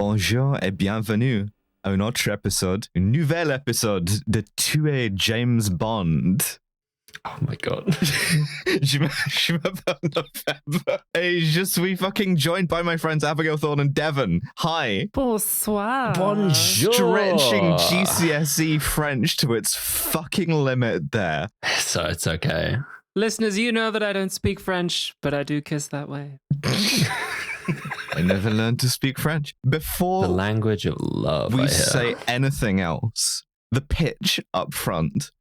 Bonjour et bienvenue à un autre épisode, un nouvel épisode de Tuer James Bond. Oh my god. Je m'appelle November. Et je suis fucking joined by my friends Abigail Thorne and Devon. Hi. Bonsoir. Bonjour. Stretching GCSE French to its fucking limit there. So it's okay. Listeners, you know that I don't speak French, but I do kiss that way. I never learned to speak French. Before The language of love. we say anything else, the pitch up front,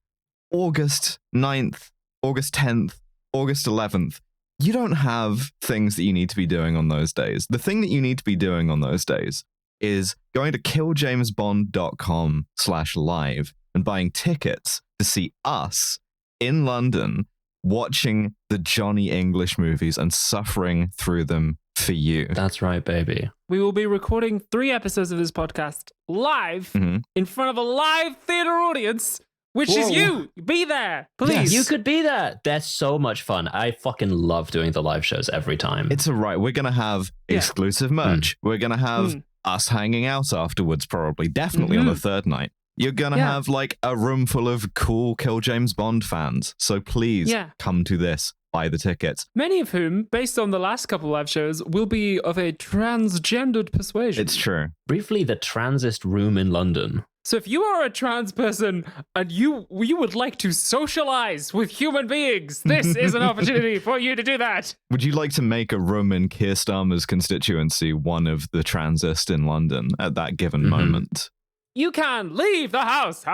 August 9th, August 10th, August 11th, you don't have things that you need to be doing on those days. The thing that you need to be doing on those days is going to killjamesbond.com/live and buying tickets to see us in London watching the Johnny English movies and suffering through them for you. That's right, baby. We will be recording 3 episodes of this podcast live in front of a live theater audience, which is you. Be there, please. You could be there. That's so much fun. I fucking love doing the live shows every time. It's all right. We're going to have exclusive merch. We're going to have us hanging out afterwards, probably. Definitely on the third night. You're going to have like a room full of cool Kill James Bond fans. So please come to this. Buy the tickets. Many of whom, based on the last couple live shows, will be of a transgendered persuasion. It's true. Briefly, the transist room in London. So if you are a trans person and you would like to socialize with human beings, this is an opportunity for you to do that. Would you like to make a room in Keir Starmer's constituency one of the transist in London at that given moment? You can leave the house.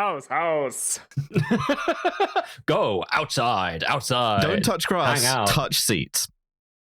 Go outside. Don't touch grass. Hang out. Touch seats.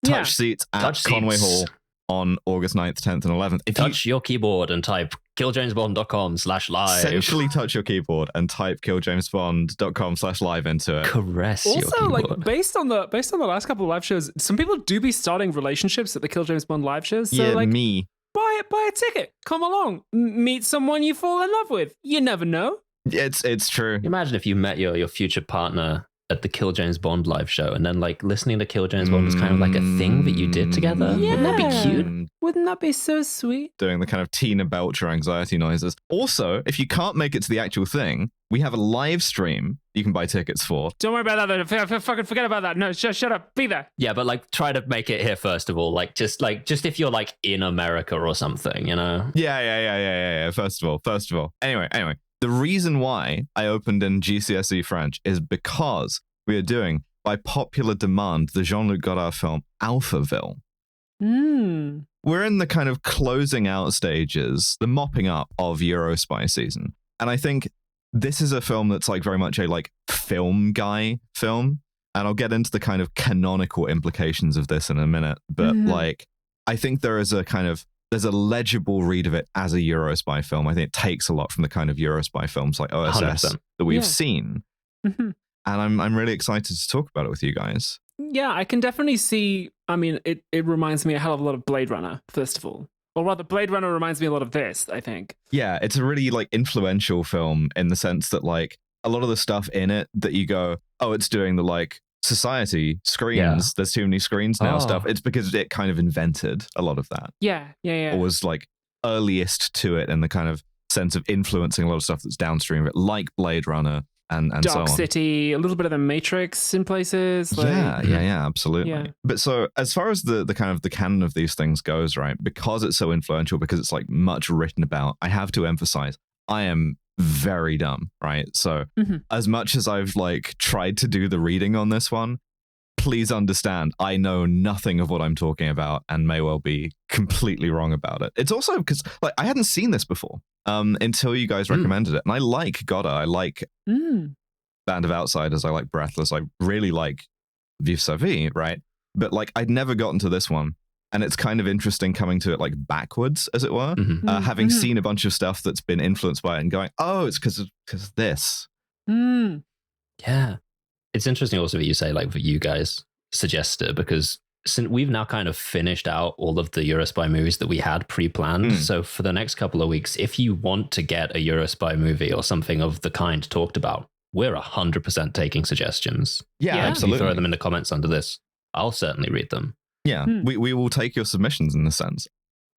Touch seats at Touch Conway seats. Hall on August 9th, 10th, and 11th. If Touch your keyboard and type killjamesbond.com/live. essentially touch your keyboard and type killjamesbond.com/live into it. Caress your Also, keyboard. like based on the last couple of live shows, some people do be starting relationships at the Kill James Bond live shows. So like, me. buy a ticket, come along, meet someone you fall in love with. You never know. It's true. Imagine if you met your future partner at the Kill James Bond live show, and then like listening to Kill James Bond was kind of like a thing that you did together. Yeah. Wouldn't that be cute? Wouldn't that be so sweet? Doing the kind of Tina Belcher anxiety noises. Also, if you can't make it to the actual thing, we have a live stream you can buy tickets for. Don't worry about that. Fucking forget about that. No, shut up. Be there. Yeah, but like try to make it here first of all. Like just if you're like in America or something, you know? Yeah. First of all. Anyway. The reason why I opened in GCSE French is because we are doing, by popular demand, the Jean-Luc Godard film Alphaville. We're in the kind of closing out stages, the mopping up of Eurospy season. And I think this is a film that's like very much a like film guy film. And I'll get into the kind of canonical implications of this in a minute. But like, I think there's a legible read of it as a Eurospy film. I think it takes a lot from the kind of Eurospy films like OSS 100%. that we've seen. And I'm really excited to talk about it with you guys. Yeah, I can definitely see. I mean, it reminds me a hell of a lot of Blade Runner, first of all. Or rather, Blade Runner reminds me a lot of this, I think. Yeah, it's a really like influential film in the sense that like a lot of the stuff in it that you go, oh, it's doing the like society screens. Yeah. There's too many screens now stuff. It's because it kind of invented a lot of that. Yeah. Or was like earliest to it in the kind of sense of influencing a lot of stuff that's downstream of it, like Blade Runner and so Dark on. City, a little bit of the Matrix in places. Like, Yeah, absolutely. Yeah. But so as far as the kind of the canon of these things goes, right, because it's so influential, because it's like much written about, I have to emphasize, I am very dumb, right? So as much as I've like tried to do the reading on this one, please understand, I know nothing of what I'm talking about and may well be completely wrong about it. It's also because like I hadn't seen this before until you guys recommended it. And I like Godard. I like Band of Outsiders. I like Breathless. I really like Vive sa vie, right? But like I'd never gotten to this one. And it's kind of interesting coming to it like backwards, as it were, having seen a bunch of stuff that's been influenced by it and going, oh, it's because of this. Yeah. It's interesting also that you say like that you guys suggested it, because since we've now kind of finished out all of the Eurospy movies that we had pre-planned. So for the next couple of weeks, if you want to get a Eurospy movie or something of the kind talked about, we're 100% taking suggestions. Yeah, If absolutely. you throw them in the comments under this, I'll certainly read them. Yeah, we will take your submissions in the sense.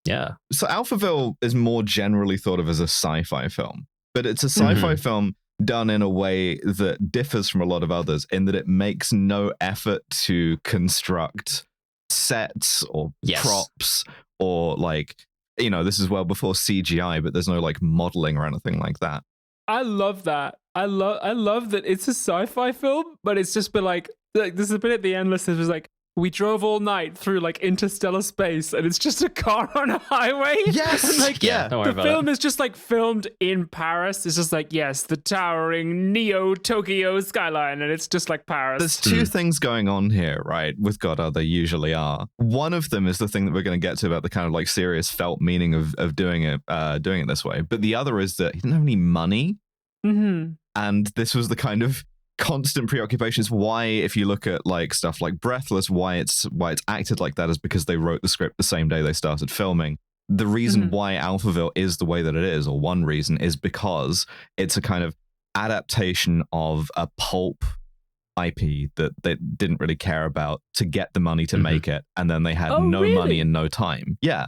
Yeah. So Alphaville is more generally thought of as a sci-fi film, but it's a sci-fi film done in a way that differs from a lot of others in that it makes no effort to construct sets or props or like, you know, this is well before CGI, but there's no like modeling or anything like that. I love that. I love that it's a sci-fi film, but it's just been like there's a bit at the end list that was like, we drove all night through like interstellar space and it's just a car on a highway. Yes. And, like, yeah. The film is just like filmed in Paris. It's just like, yes, the towering Neo-Tokyo skyline. And it's just like Paris. There's two things going on here, right? With Godard, there usually are. One of them is the thing that we're going to get to about the kind of like serious felt meaning of doing it this way. But the other is that he didn't have any money. And this was the kind of constant preoccupation. Is why, if you look at like stuff like Breathless, why it's acted like that is because they wrote the script the same day they started filming. The reason why Alphaville is the way that it is, or one reason, is because it's a kind of adaptation of a pulp IP that they didn't really care about to get the money to make it, and then they had money and no time. Yeah.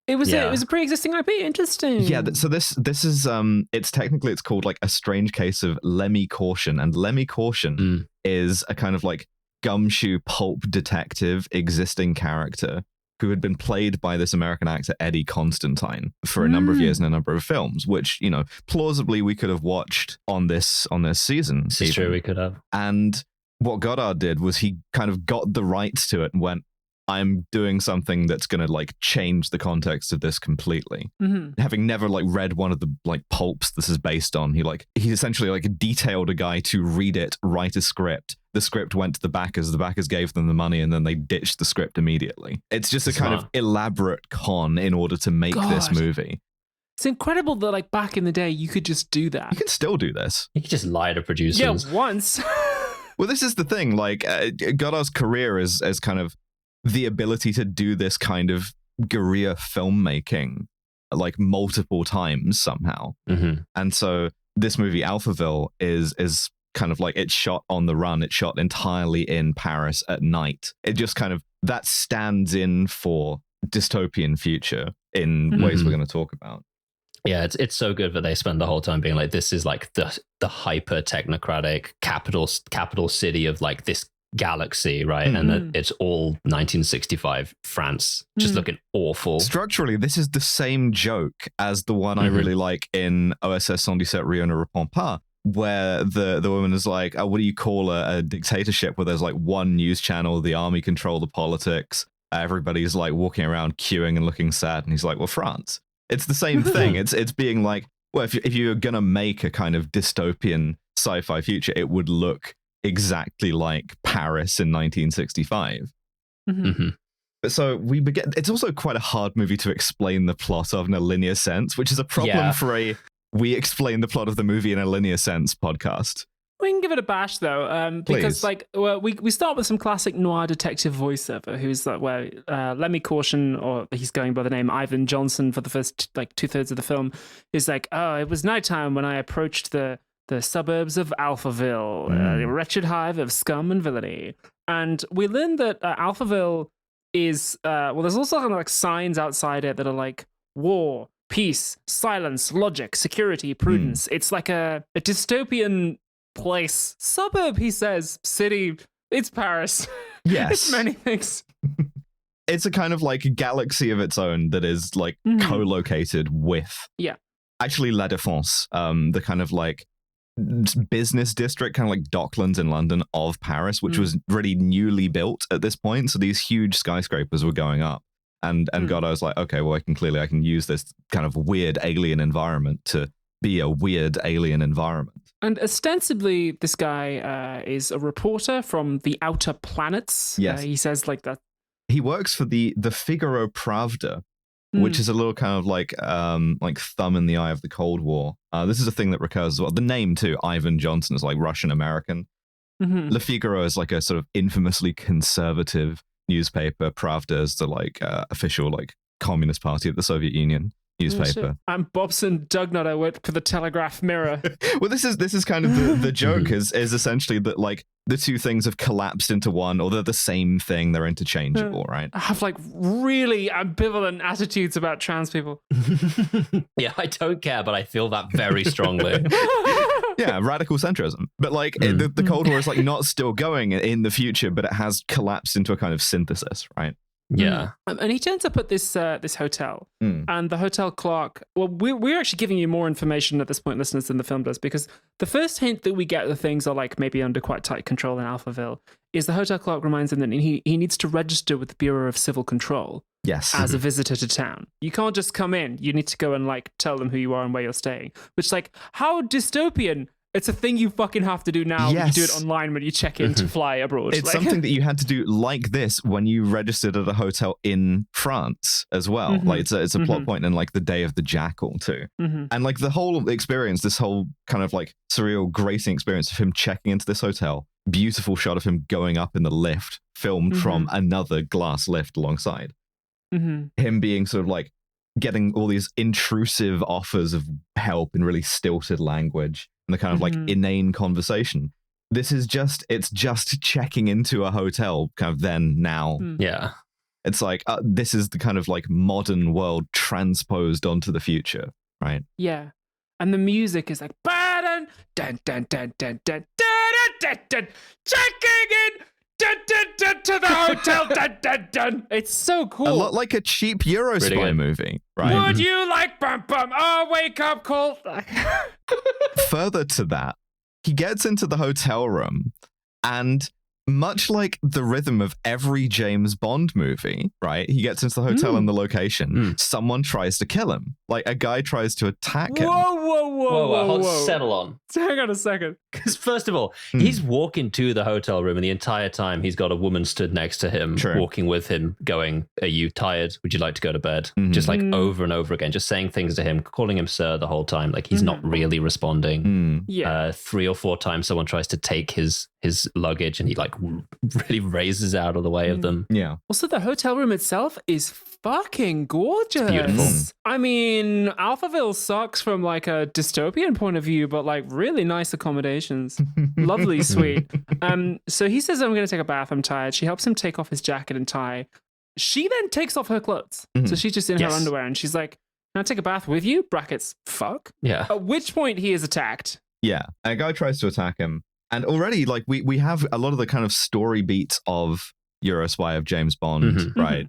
It was a pre-existing IP. Interesting. Yeah, so this is it's called like A Strange Case of Lemmy Caution, and Lemmy Caution is a kind of like gumshoe pulp detective existing character who had been played by this American actor Eddie Constantine for a number of years in a number of films, which, you know, plausibly we could have watched on this season. It's true, we could have. And what Godard did was he kind of got the rights to it and went, I'm doing something that's going to like change the context of this completely. Having never like read one of the like pulps this is based on, he essentially like detailed a guy to read it, write a script. The script went to the backers gave them the money, and then they ditched the script immediately. It's just a kind of elaborate con in order to make this movie. It's incredible that like back in the day you could just do that. You can still do this. You could just lie to producers. Yeah, once. Well, this is the thing. Like Godard's career is kind of the ability to do this kind of guerrilla filmmaking like multiple times somehow. And so this movie Alphaville is kind of like, it's shot on the run. It's shot entirely in Paris at night. It just kind of, that stands in for dystopian future in ways we're going to talk about. Yeah, it's so good that they spend the whole time being like, this is like the hyper technocratic capital city of like this galaxy, right? And that it's all 1965 France, just looking awful. Structurally, this is the same joke as the one I really like in OSS 117 Rio ne répond pas, where the woman is like, oh, what do you call a dictatorship where there's like one news channel, the army control the politics, everybody's like walking around queuing and looking sad, and he's like, well, France. It's the same thing. It's being like, well, if you're gonna make a kind of dystopian sci-fi future, it would look exactly like Paris in 1965. But so we begin. It's also quite a hard movie to explain the plot of in a linear sense, which is a problem for a we explain the plot of the movie in a linear sense podcast. We can give it a bash though, because like we start with some classic noir detective voiceover, who's like, well, let me caution, or he's going by the name Ivan Johnson for the first like 2/3 of the film, is like, oh, it was nighttime when I approached the suburbs of Alphaville, a wretched hive of scum and villainy. And we learn that Alphaville is, there's also kind of like signs outside it that are like war, peace, silence, logic, security, prudence. It's like a dystopian place. Suburb, he says. City. It's Paris. Yes. It's many things. It's a kind of like galaxy of its own that is like co-located with. Yeah. Actually, La Défense, the kind of like business district, kind of like Docklands in London of Paris, which was really newly built at this point. So these huge skyscrapers were going up. And God, I was like, okay, well, I can use this kind of weird alien environment to be a weird alien environment. And ostensibly, this guy is a reporter from the Outer Planets. Yes. He says like that. He works for the Figaro Pravda, which is a little kind of like thumb in the eye of the Cold War. This is a thing that recurs as well. The name too, Ivan Johnson, is like Russian American. Le Figaro is like a sort of infamously conservative newspaper. Pravda is the like official like Communist Party of the Soviet Union. newspaper. I'm Bobson Dugnut. I work for the Telegraph Mirror. Well, this is kind of the joke is essentially that like the two things have collapsed into one, or they're the same thing. They're interchangeable, right? I have like really ambivalent attitudes about trans people. Yeah, I don't care, but I feel that very strongly. Yeah, radical centrism. But like the Cold War is like not still going in the future, but it has collapsed into a kind of synthesis, right? Yeah. And he turns up at this hotel, and the hotel clerk. Well, we're actually giving you more information at this point, listeners, than the film does, because the first hint that we get that things are like maybe under quite tight control in Alphaville is the hotel clerk reminds him that he needs to register with the Bureau of Civil Control. Yes. As a visitor to town. You can't just come in. You need to go and like tell them who you are and where you're staying. Which, like, how dystopian. It's a thing you fucking have to do now. Yes. You do it online when you check in to fly abroad. It's something that you had to do like this when you registered at a hotel in France as well. Like it's a plot point in like The Day of the Jackal too. And like the whole experience, this whole kind of like surreal, grating experience of him checking into this hotel, beautiful shot of him going up in the lift, filmed from another glass lift alongside. Him being sort of like getting all these intrusive offers of help in really stilted language. And the kind of like inane conversation. It's just checking into a hotel kind of then, now. Yeah. It's like, this is the kind of like modern world transposed onto the future, right? Yeah. And the music is like, dun dun dun dun dun dun dun dun, checking in. Dun, dun, dun, to the hotel. Dun, dun, dun. It's so cool. A lot like a cheap Eurospy movie, right? Would you like bum bum? Oh, wake up call. Further to that, he gets into the hotel room, and much like the rhythm of every James Bond movie, right? He gets into the hotel and the location. Someone tries to kill him. Like a guy tries to attack him. Whoa. Settle on. Hang on a second. Because first of all, he's walking to the hotel room, and the entire time he's got a woman stood next to him, walking with him, going, "Are you tired? Would you like to go to bed?" Just like over and over again, just saying things to him, calling him sir the whole time. Like he's not really responding. 3 or 4 times someone tries to take his luggage, and he like really raises out of the way of them. Yeah. Also, the hotel room itself is fucking gorgeous. It's beautiful. I mean, Alphaville sucks from like a dystopian point of view, but like really nice accommodations. Lovely, sweet. So he says, "I'm going to take a bath. I'm tired." She helps him take off his jacket and tie. She then takes off her clothes. So she's just in her underwear, and she's like, "Can I take a bath with you?" Brackets, fuck. Yeah. At which point he is attacked. Yeah. And a guy tries to attack him. And already, like, we have a lot of the kind of story beats of Eurospy of James Bond, right?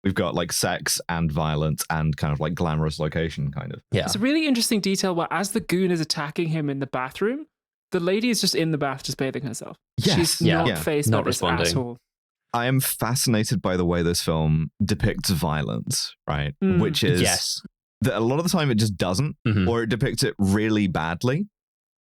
We've got like sex and violence and kind of like glamorous location, kind of. Yeah. It's a really interesting detail where as the goon is attacking him in the bathroom, the lady is just in the bath just bathing herself. Yes. She's not faced by this responding. asshole. I am fascinated by the way this film depicts violence, right? Which is that a lot of the time it just doesn't, or it depicts it really badly.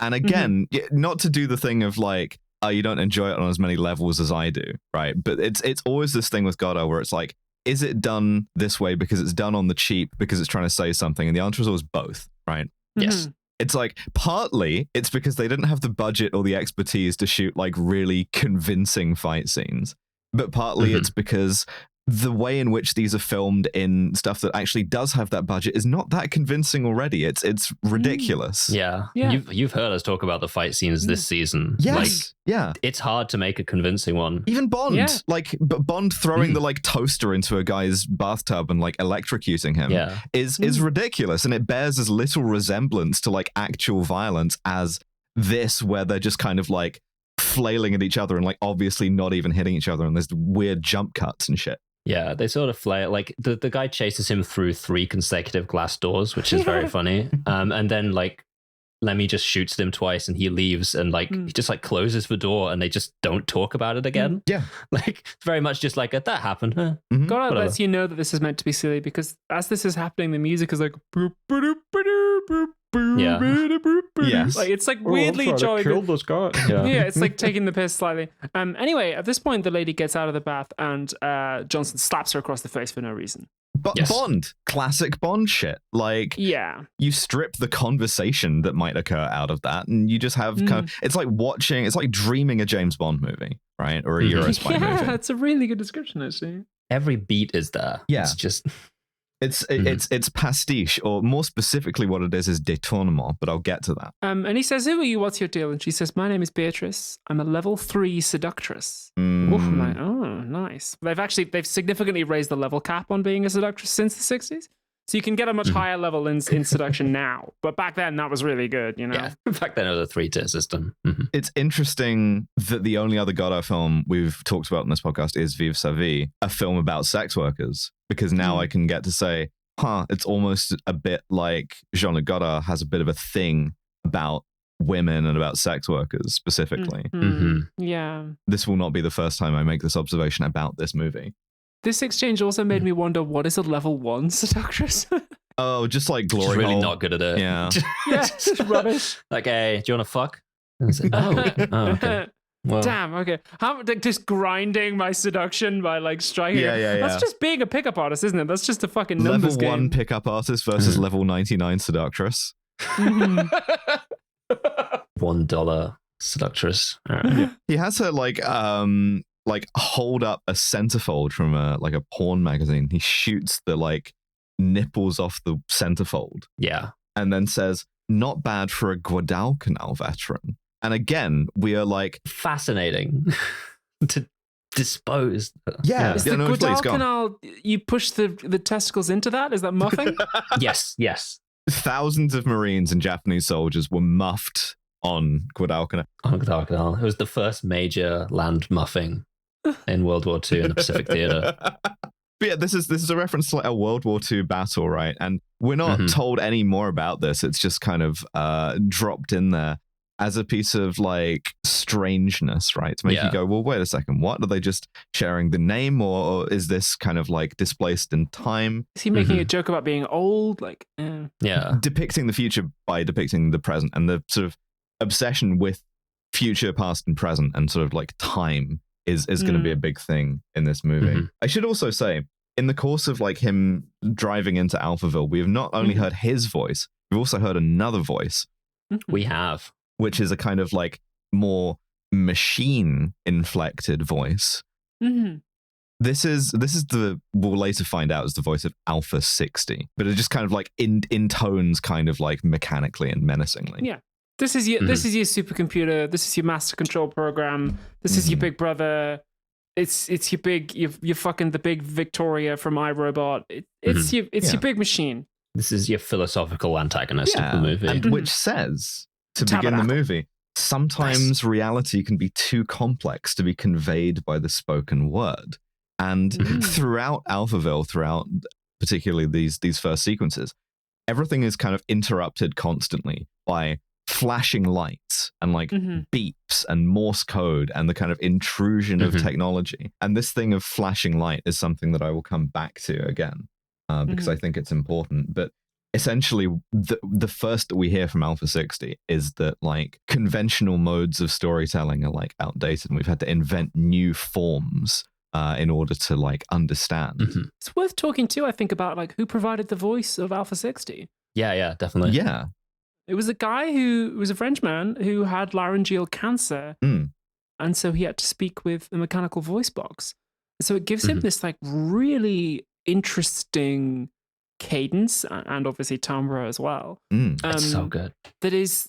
And again, not to do the thing of like, you don't enjoy it on as many levels as I do, right? But it's always this thing with Godot where it's like, is it done this way because it's done on the cheap because it's trying to say something? And the answer is always both, right? Yes. It's like partly it's because they didn't have the budget or the expertise to shoot like really convincing fight scenes, but partly it's because the way in which these are filmed in stuff that actually does have that budget is not that convincing already. It's ridiculous. Yeah. You've heard us talk about the fight scenes this season. Yes. Like, it's hard to make a convincing one. Even Bond, like Bond throwing the like toaster into a guy's bathtub and like electrocuting him is ridiculous, and it bears as little resemblance to like actual violence as this, where they're just kind of like flailing at each other and like obviously not even hitting each other, and there's weird jump cuts and shit. Yeah, they sort of flail. Like the guy chases him through 3 consecutive glass doors, which is very funny. And then like Lemmy just shoots them twice, and he leaves, and like he just like closes the door, and they just don't talk about it again. Yeah, like it's very much just like that happened. Huh? God lets you know that this is meant to be silly, because as this is happening, the music is like boop, boop, boop, boop, yes. Like it's like weirdly jolly. Kill this guy. Yeah, it's like taking the piss slightly. Anyway, at this point, the lady gets out of the bath, and Johnson slaps her across the face for no reason. But Bond, classic Bond shit. Like, you strip the conversation that might occur out of that, and you just have kind of, it's like dreaming a James Bond movie, right? Or a Eurospy movie. Yeah, it's a really good description, actually. Every beat is there. Yeah. It's just... It's pastiche, or more specifically, what it is détournement. But I'll get to that. And he says, "Who are you? What's your deal?" And she says, "My name is Beatrice. I'm a level 3 seductress." Oof, I'm like, oh, nice. They've significantly raised the level cap on being a seductress since the 60s. So you can get a much higher level in seduction now. But back then, that was really good, you know? Yeah, back then it was a 3-tier system. It's interesting that the only other Godard film we've talked about in this podcast is Vive sa vie, a film about sex workers. Because now I can get to say, it's almost a bit like Jean-Luc Godard has a bit of a thing about women and about sex workers specifically. Yeah. This will not be the first time I make this observation about this movie. This exchange also made me wonder, what is a level 1 seductress? Oh, just like glory really hole. not good at it. Yeah. Yeah, just rubbish. Like, hey, do you want to fuck? And it's like, okay. Well, damn, okay. How, like, just grinding my seduction by like striking. Yeah. That's just being a pickup artist, isn't it? That's just a fucking numbers level 1 game. pickup artist versus level 99 seductress. $1 seductress. All right. He has her like hold up a centerfold from a porn magazine. He shoots the like nipples off the centerfold. Yeah. And then says, "Not bad for a Guadalcanal veteran." And again, we are like, fascinating to dispose. Yeah. Is the Guadalcanal, you push the testicles into that? Is that muffing? Yes. Thousands of Marines and Japanese soldiers were muffed on Guadalcanal. It was the first major land muffing in World War II in the Pacific Theater. But yeah, this is a reference to like a World War II battle, right? And we're not told any more about this. It's just kind of dropped in there as a piece of like strangeness, right? To make you go, well, wait a second, what? Are they just sharing the name, or is this kind of like displaced in time? Is he making a joke about being old? Like, yeah. Depicting the future by depicting the present, and the sort of obsession with future, past, and present, and sort of like time is going to be a big thing in this movie. I should also say, in the course of like him driving into Alphaville, we have not only heard his voice, we've also heard another voice. We have. Which is a kind of like more machine inflected voice. This is we'll later find out is the voice of Alpha 60, but it just kind of like intones kind of like mechanically and menacingly. Yeah. This is your supercomputer. This is your master control program. This is your big brother. It's you're fucking the big Victoria from iRobot. It's your big machine. This is your philosophical antagonist of the movie. And which says, to begin the movie, sometimes reality can be too complex to be conveyed by the spoken word. And throughout Alphaville, throughout particularly these first sequences, everything is kind of interrupted constantly by flashing lights and like beeps and Morse code and the kind of intrusion of technology. And this thing of flashing light is something that I will come back to again because I think it's important. But essentially, the first that we hear from Alpha 60 is that like conventional modes of storytelling are like outdated, and we've had to invent new forms in order to like understand. It's worth talking too, I think, about like who provided the voice of Alpha 60. Yeah, definitely. Yeah. It was a guy who was a Frenchman who had laryngeal cancer. And so he had to speak with a mechanical voice box. So it gives him this like really interesting cadence and obviously timbre as well. It's so good. That is,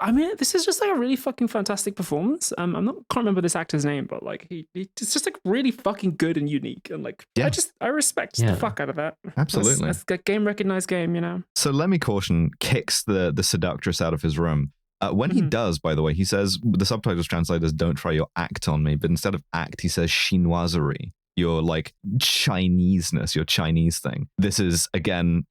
I mean, this is just like a really fucking fantastic performance. Can't remember this actor's name, but like it's just like really fucking good and unique, and like I respect the fuck out of that. Absolutely, that's a game recognized game, you know. So let me caution, kicks the seductress out of his room. When he does, by the way, he says, the subtitles translators, "Don't try your act on me," but instead of act, he says chinoiserie. Your like Chineseness, your Chinese thing. This is again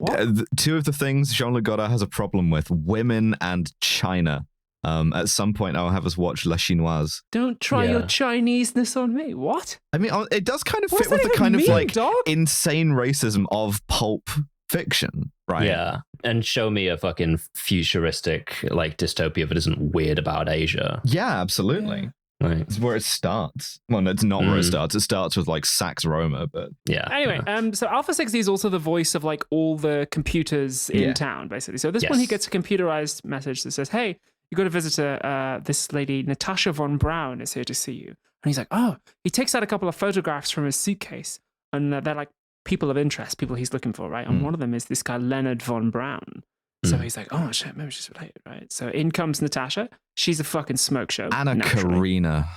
two of the things Jean-Luc Godard has a problem with: women and China. At some point, I'll have us watch La Chinoise. Don't try your Chineseness on me. What? I mean, it does kind of fit with the kind of like insane racism of pulp fiction, right? Yeah, and show me a fucking futuristic like dystopia that isn't weird about Asia. Yeah, absolutely. Yeah. Right. It's where it starts. Well, no, it's not where it starts. It starts with like Sax Roma, but yeah. Anyway, so Alpha 60 is also the voice of like all the computers in town, basically. So at this point, he gets a computerized message that says, "Hey, you got a visitor. This lady Natasha von Braun is here to see you." And he's like, "Oh." He takes out a couple of photographs from his suitcase, and they're like people of interest, people he's looking for, right? And one of them is this guy, Leonard von Braun. So he's like, oh shit, maybe she's related, right? So in comes Natasha. She's a fucking smoke show. Anna Karina.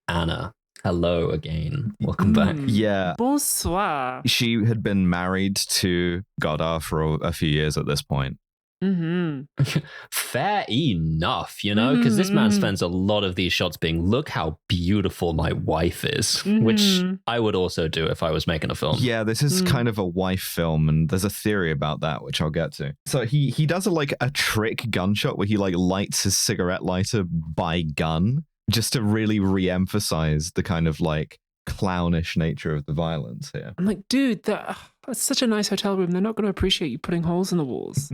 Anna. Hello again. Welcome back. Yeah. Bonsoir. She had been married to Godard for a few years at this point. Fair enough, because this man spends a lot of these shots being, look how beautiful my wife is, which I would also do if I was making a film. Yeah, this is kind of a wife film, and there's a theory about that, which I'll get to. So he does a trick gunshot where he lights his cigarette lighter by gun, just to really re-emphasize the kind of clownish nature of the violence here. I'm like, dude, that's such a nice hotel room. They're not going to appreciate you putting holes in the walls.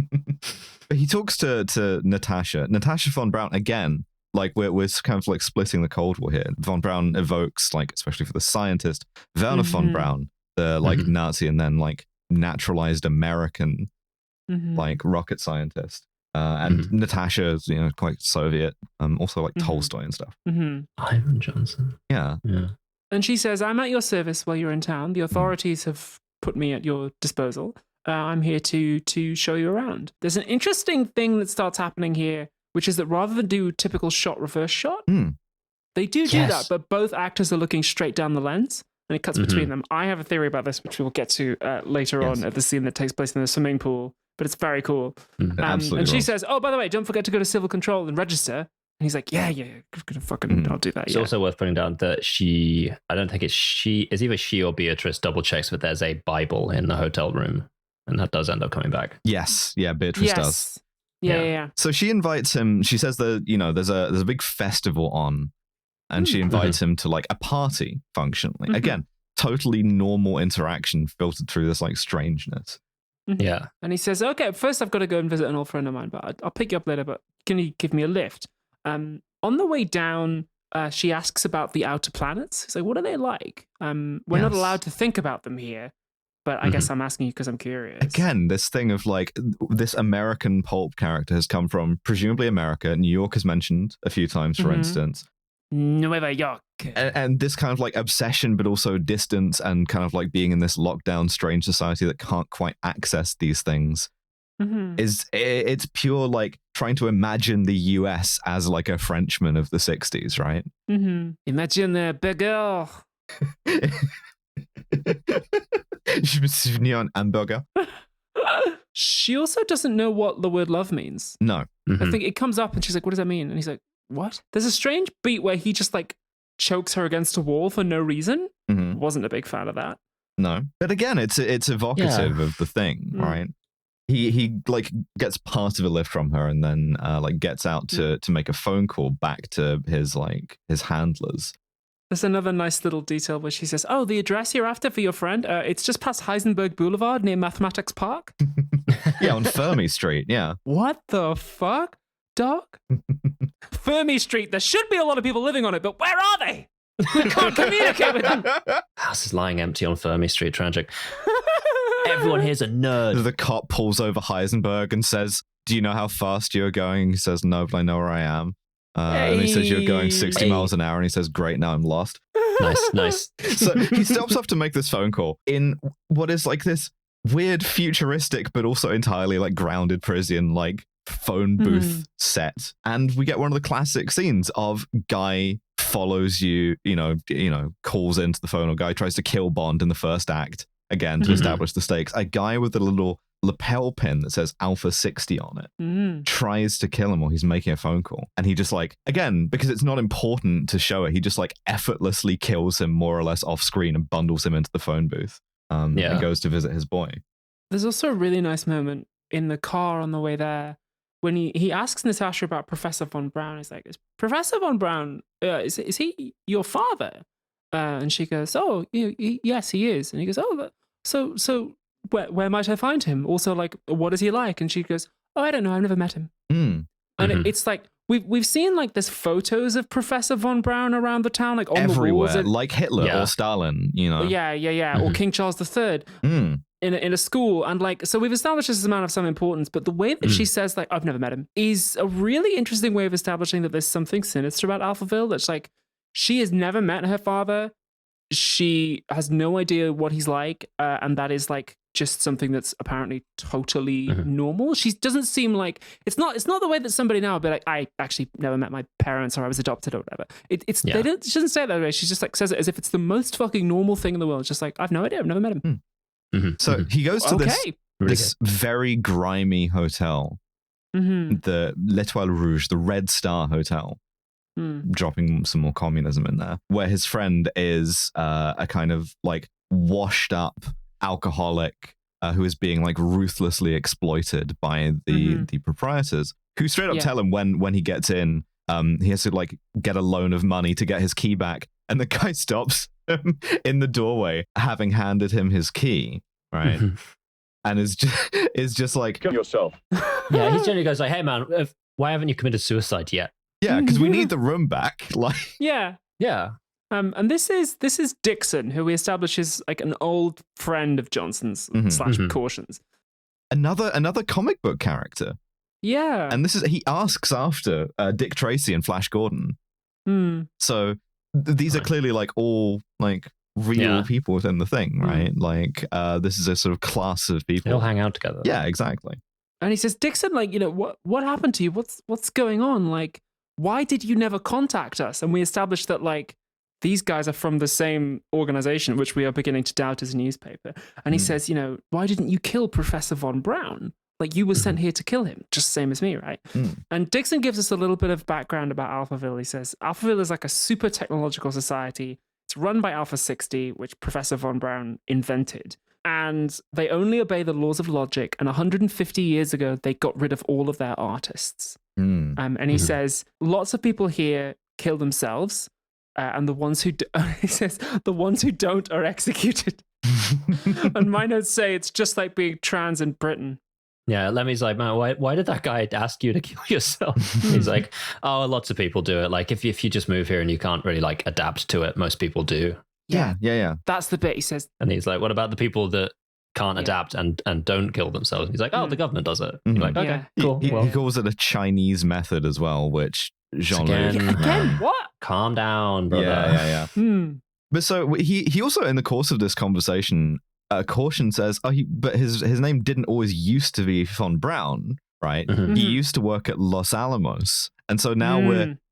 But he talks to Natasha von Braun again. We're kind of splitting the Cold War here. Von Braun evokes, especially for the scientist, Werner von Braun, the Nazi and then naturalized American rocket scientist. And Natasha is, quite Soviet, also Tolstoy and stuff. Ivan Johnson. Yeah. And she says, I'm at your service while you're in town. The authorities have put me at your disposal. I'm here to show you around. There's an interesting thing that starts happening here, which is that rather than do typical shot, reverse shot, they do that, but both actors are looking straight down the lens and it cuts between them. I have a theory about this, which we'll get to later on at the scene that takes place in the swimming pool, but it's very cool. Absolutely. And she says, oh, by the way, don't forget to go to civil control and register. And he's like, yeah, I'll do that. It's also worth putting down that I don't think it's either she or Beatrice double checks that there's a Bible in the hotel room. And that does end up coming back. Yes. Yeah, Beatrice does. Yeah. So she invites him. She says that, there's a big festival on, and she invites him to a party functionally. Again, totally normal interaction filtered through this strangeness. Yeah. And he says, okay, first I've got to go and visit an old friend of mine, but I'll pick you up later, but can you give me a lift? On the way down, she asks about the outer planets. He's like, what are they like? We're not allowed to think about them here, but I guess I'm asking you because I'm curious. Again, this thing of this American pulp character has come from presumably America. New York is mentioned a few times, for instance. Nueva York. And this kind of obsession, but also distance and kind of being in this lockdown, strange society that can't quite access these things. It's pure trying to imagine the US as a Frenchman of the 60s, right? Imagine a burger. Je me suis venu en hamburger. She also doesn't know what the word love means. No. I think it comes up and she's like, what does that mean? And he's like, what? There's a strange beat where he just chokes her against a wall for no reason. Wasn't a big fan of that. No. But again, it's evocative of the thing, right? He gets part of a lift from her and then gets out to make a phone call back to his handlers. There's another nice little detail where she says, oh, the address you're after for your friend, it's just past Heisenberg Boulevard near Mathematics Park. Yeah, on Fermi Street, yeah. What the fuck, dog? Fermi Street, there should be a lot of people living on it, but where are they? We can't communicate with them. House is lying empty on Fermi Street, tragic. Everyone here's a nerd. The cop pulls over Heisenberg and says, do you know how fast you're going? He says, no, but I know where I am. And he says, you're going 60 miles an hour. And he says, great, now I'm lost. Nice. So he stops off to make this phone call in what is this weird futuristic, but also entirely grounded Parisian, phone booth set. And we get one of the classic scenes of guy follows you, calls into the phone, or guy tries to kill Bond in the first act. Again, to establish the stakes, a guy with a little lapel pin that says Alpha 60 on it tries to kill him while he's making a phone call. And he just again, because it's not important to show it, he just effortlessly kills him more or less off screen and bundles him into the phone booth and goes to visit his boy. There's also a really nice moment in the car on the way there when he asks Natasha about Professor von Braun. He's like, is Professor von Braun, is he your father? And she goes, oh, yes, he is. And he goes, oh, so where might I find him? Also, what is he like? And she goes, oh, I don't know. I've never met him. And it's we've seen there's photos of Professor von Braun around the town, on everywhere, the walls. like Hitler or Stalin, Yeah. Or King Charles III in a school. And so we've established this as a man of some importance, but the way that she says, I've never met him is a really interesting way of establishing that there's something sinister about Alphaville. That's she has never met her father. she has no idea what he's like, and that is like just something that's apparently totally normal. She doesn't seem like it's not the way that somebody now would be like, I actually never met my parents or I was adopted or whatever. She doesn't say it that way. She just like says it as if it's the most fucking normal thing in the world. Just like, I've no idea, I've never met him. So he goes to this very grimy hotel, the L'Étoile Rouge, the Red Star Hotel. Dropping some more communism in there, where his friend is a kind of like washed up alcoholic who is being like ruthlessly exploited by the proprietors, who straight up tell him when he gets in, he has to like get a loan of money to get his key back, and the guy stops him in the doorway, having handed him his key, right? And is just like, kill yourself. Yeah, he generally goes like, hey man, why haven't you committed suicide yet? Yeah, because we need the room back. Like, yeah. And this is Dixon, who we establish is like an old friend of Johnson's / Caution's. Another comic book character. Yeah. And he asks after Dick Tracy and Flash Gordon. So these are clearly like all like real people within the thing, right? Like this is a sort of class of people. They all hang out together. Yeah, exactly. And he says, Dixon, like, you know, what happened to you? What's going on? Like, why did you never contact us? And we established that, like, these guys are from the same organization, which we are beginning to doubt as a newspaper. And he says, you know, why didn't you kill Professor Von Braun? Like, you were sent here to kill him, just same as me, right? And Dixon gives us a little bit of background about Alphaville. He says, Alphaville is like a super technological society. It's run by Alpha 60, which Professor Von Braun invented. And they only obey the laws of logic. And 150 years ago, they got rid of all of their artists. And he says, lots of people here kill themselves, and the ones who he says the ones who don't are executed. And my notes say it's just like being trans in Britain. Yeah, Lemmy's like, man, why did that guy ask you to kill yourself? He's like, oh, lots of people do it. Like, if you just move here and you can't really like adapt to it, most people do. Yeah. That's the bit he says. And he's like, what about the people that can't adapt and don't kill themselves? He's like, oh, the government does it. You're like, okay, cool. He calls it a Chinese method as well, which again, what? Calm down, brother. Yeah. But so he also, in the course of this conversation, Caution says, but his name didn't always used to be Von Braun, right? He used to work at Los Alamos. And so now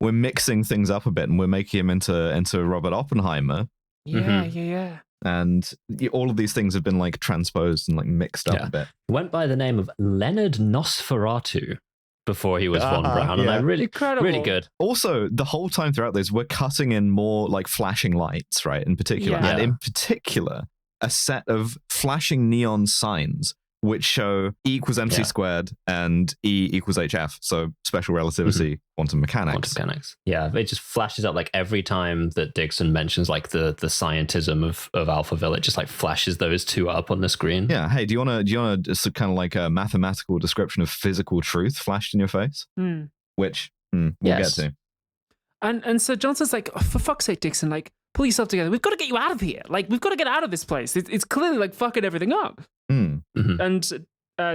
we're mixing things up a bit, and we're making him into Robert Oppenheimer. Yeah. And all of these things have been like transposed and like mixed up a bit. Went by the name of Leonard Nosferatu before he was Von Braun, and I really good. Also, the whole time throughout this, we're cutting in more like flashing lights, right? In particular, and in particular, a set of flashing neon signs which show E equals MC squared and E equals HF. So special relativity, quantum mechanics. Yeah, it just flashes up like every time that Dixon mentions like the scientism of Alphaville. It just like flashes those two up on the screen. Yeah. Hey, do you want to just kind of like a mathematical description of physical truth flashed in your face? Which we'll get to. And so Johnson's like, oh, for fuck's sake, Dixon, like, pull yourself together. We've got to get you out of here. Like, we've got to get out of this place. It's clearly like fucking everything up. And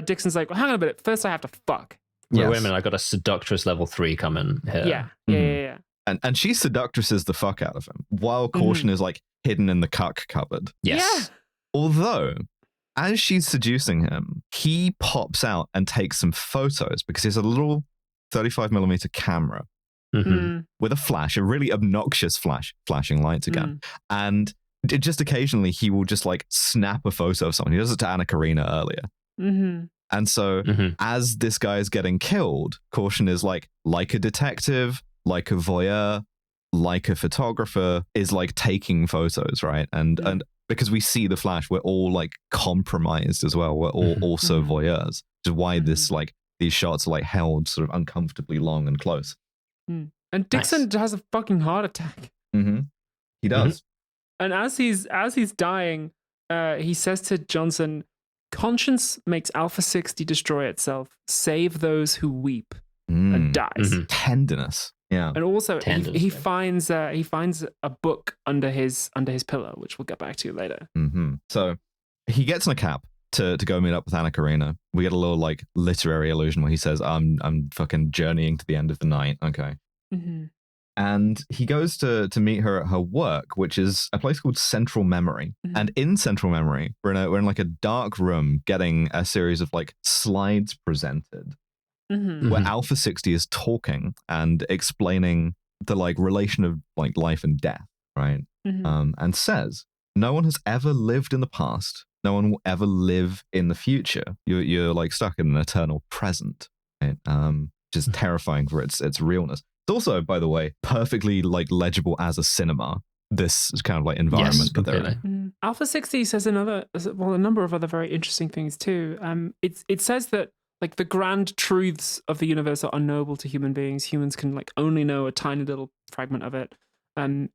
Dixon's like, well, hang on a minute. First, I have to fuck. Wait a minute. I got a seductress level 3 coming here. Yeah. And she seductresses the fuck out of him, while Caution is like hidden in the cuck cupboard. Yes. Yeah. Although, as she's seducing him, he pops out and takes some photos because he has a little 35mm camera with a flash, a really obnoxious flashing lights again. And just occasionally he will just like snap a photo of someone. He does it to Anna Karina earlier. And so as this guy is getting killed, Caution is like a detective, like a voyeur, like a photographer, is like taking photos, right? And because we see the flash, we're all like compromised as well. We're all also voyeurs, which is why this like these shots are like held sort of uncomfortably long and close. And Dixon has a fucking heart attack. He does. And as he's dying, he says to Johnson, conscience makes Alpha 60 destroy itself, save those who weep, and dies. Tenderness. Yeah. And also he finds a book under his pillow, which we'll get back to later. So he gets in a cab to go meet up with Anna Karina. We get a little like literary illusion where he says, I'm fucking journeying to the end of the night. Okay. And he goes to meet her at her work, which is a place called Central Memory. Mm-hmm. And in Central Memory, we're in like a dark room getting a series of like slides presented where Alpha 60 is talking and explaining the like relation of like life and death, right? And says, no one has ever lived in the past. No one will ever live in the future. You're like stuck in an eternal present, right? Which is terrifying for its realness. It's also, by the way, perfectly like legible as a cinema. This kind of like environment that they're in. Alpha 60 says a number of other very interesting things too. It says that like the grand truths of the universe are unknowable to human beings. Humans can like only know a tiny little fragment of it.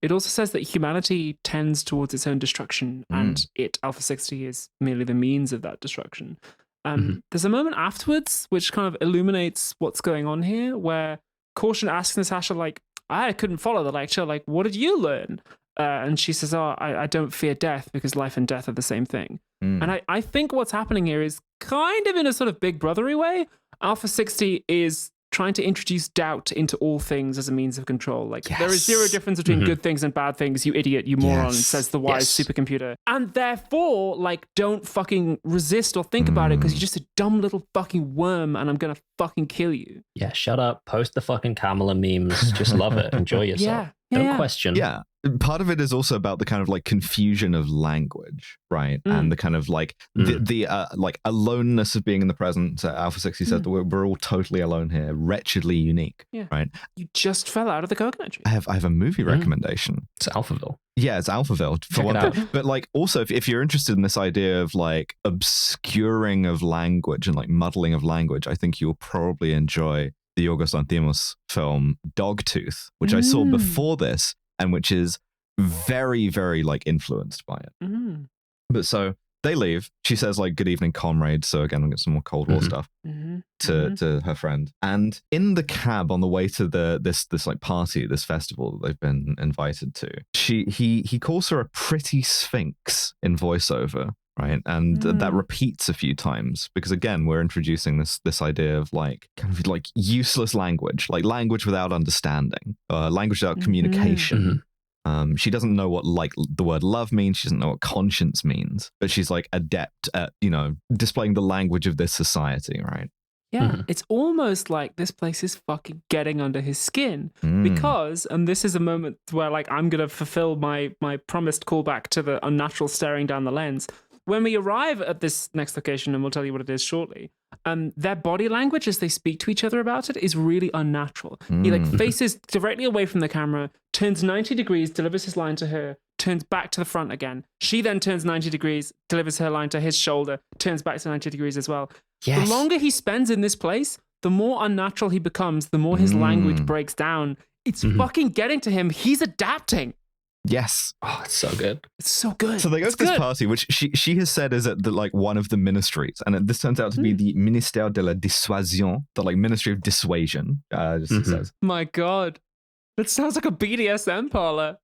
It also says that humanity tends towards its own destruction, and Alpha 60 is merely the means of that destruction. There's a moment afterwards which kind of illuminates what's going on here, where Caution asks Natasha, like, I couldn't follow the lecture. Like, what did you learn? And she says, I don't fear death because life and death are the same thing. And I think what's happening here is kind of in a sort of big brothery way. Alpha 60 is trying to introduce doubt into all things as a means of control. Like, there is zero difference between good things and bad things, you idiot, you moron, says the wise supercomputer. And therefore, like, don't fucking resist or think about it because you're just a dumb little fucking worm and I'm gonna fucking kill you. Yeah, shut up, post the fucking Kamala memes, just love it, enjoy yourself. Don't question. Yeah. Part of it is also about the kind of like confusion of language, right? And the kind of like the like aloneness of being in the present. Alpha 60 said that we're all totally alone here, wretchedly unique, right? You just fell out of the coconut tree. I have a movie recommendation. It's Alphaville. Yeah, it's Alphaville for one thing. But like also if you're interested in this idea of like obscuring of language and like muddling of language, I think you'll probably enjoy the Yorgos Lanthimos film Dogtooth, which I saw before this and which is very, very like influenced by it. But so they leave. She says like, good evening, comrade. So again, we'll get some more Cold War stuff to her friend. And in the cab on the way to this like party, this festival that they've been invited to, he calls her a pretty sphinx in voiceover. Right. And that repeats a few times because, again, we're introducing this idea of like kind of like useless language, like language without understanding, language without communication. She doesn't know what like the word love means. She doesn't know what conscience means, but she's like adept at, you know, displaying the language of this society. Right. Yeah, it's almost like this place is fucking getting under his skin because, and this is a moment where like I'm going to fulfill my promised callback to the unnatural staring down the lens. When we arrive at this next location, and we'll tell you what it is shortly, their body language as they speak to each other about it is really unnatural. He like faces directly away from the camera, turns 90 degrees, delivers his line to her, turns back to the front again. She then turns 90 degrees, delivers her line to his shoulder, turns back to 90 degrees as well. The longer he spends in this place, the more unnatural he becomes, the more his language breaks down. It's fucking getting to him. He's adapting. Yes. Oh, it's so good. It's so good. So they go to this party, which she has said is at the like one of the ministries, and this turns out to be the Ministère de la Dissuasion, the like Ministry of Dissuasion. It says. My God, that sounds like a BDSM parlor.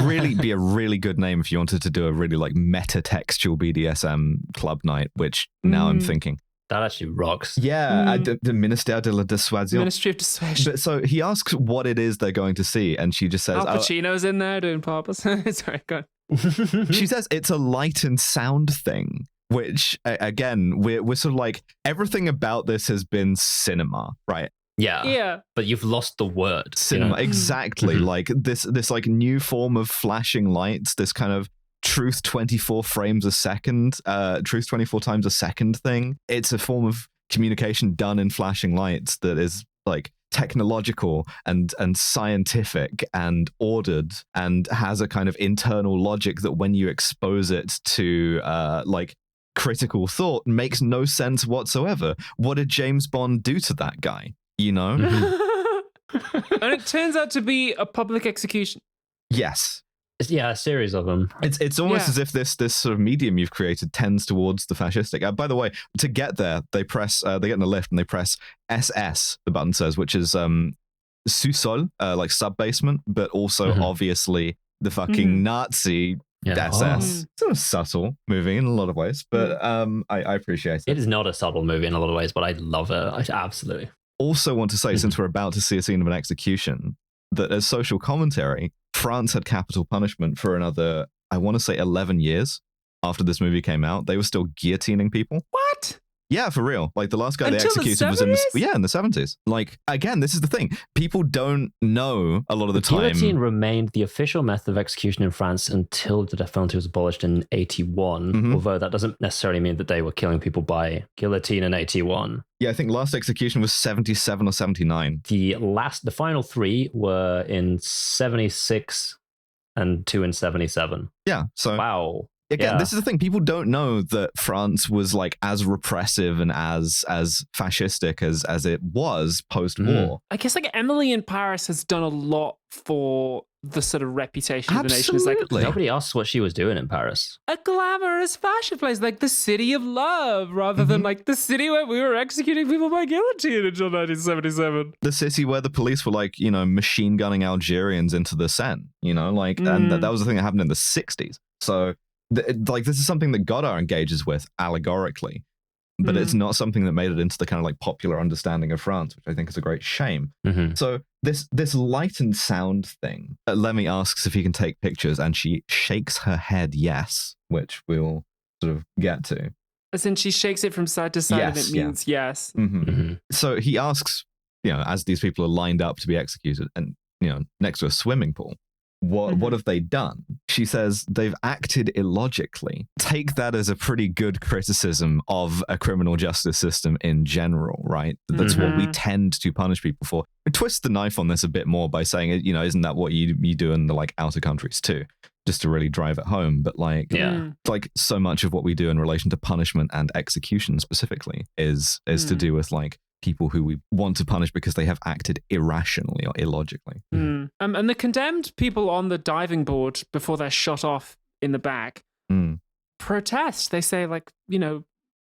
Really be a really good name if you wanted to do a really like meta-textual BDSM club night. Which now I'm thinking. That actually rocks. Yeah, the Ministère de la Dissuasion. Ministry of Dissuasion. But so he asks what it is they're going to see, and she just says, Al Pacino's in there doing papas. Sorry, go on. She says it's a light and sound thing, which, again, we're sort of like, everything about this has been cinema, right? Yeah. But you've lost the word. Cinema, you know? Exactly. Like this like new form of flashing lights, this kind of truth 24 frames a second, truth 24 times a second thing. It's a form of communication done in flashing lights that is like technological and scientific and ordered and has a kind of internal logic that when you expose it to like critical thought makes no sense whatsoever. What did James Bond do to that guy? You know? And it turns out to be a public execution. Yes. Yeah, a series of them. It's almost as if this sort of medium you've created tends towards the fascistic. By the way, to get there, they get in the lift and they press SS, the button says, which is sous-sol, like sub-basement, but also obviously the fucking Nazi SS. It's a subtle movie in a lot of ways, but I appreciate it. It is not a subtle movie in a lot of ways, but I love it. Absolutely. Also want to say, since we're about to see a scene of an execution, that as social commentary, France had capital punishment for another, I want to say 11 years after this movie came out. They were still guillotining people. What? Yeah, for real. Like the last guy Until they executed was in the in the 70s. Like, again, this is the thing. People don't know a lot of the time. Guillotine remained the official method of execution in France until the death penalty was abolished in 81, although that doesn't necessarily mean that they were killing people by guillotine in 81. Yeah, I think last execution was 77 or 79. The final three were in 76 and 2 in 77. Yeah, so... Wow. Again, this is the thing. People don't know that France was like as repressive and as fascistic as it was post-war. I guess like Emily in Paris has done a lot for the sort of reputation of the nation. It's like nobody asked what she was doing in Paris. A glamorous fashion place, like the city of love, rather than like the city where we were executing people by guillotine until 1977. The city where the police were like, machine gunning Algerians into the Seine, and that was the thing that happened in the 60s. So like this is something that Godard engages with allegorically, but it's not something that made it into the kind of like popular understanding of France, which I think is a great shame. So this light and sound thing, Lemmy asks if he can take pictures, and she shakes her head yes, which we'll sort of get to. As in she shakes it from side to side, and it means yes. So he asks, as these people are lined up to be executed, and next to a swimming pool, what have they done? She says they've acted illogically. Take that as a pretty good criticism of a criminal justice system in general, right? That's what we tend to punish people for. We twist the knife on this a bit more by saying, isn't that what you do in the like outer countries too? Just to really drive it home. But like so much of what we do in relation to punishment and execution specifically is to do with like people who we want to punish because they have acted irrationally or illogically. And the condemned people on the diving board before they're shot off in the back protest. They say like,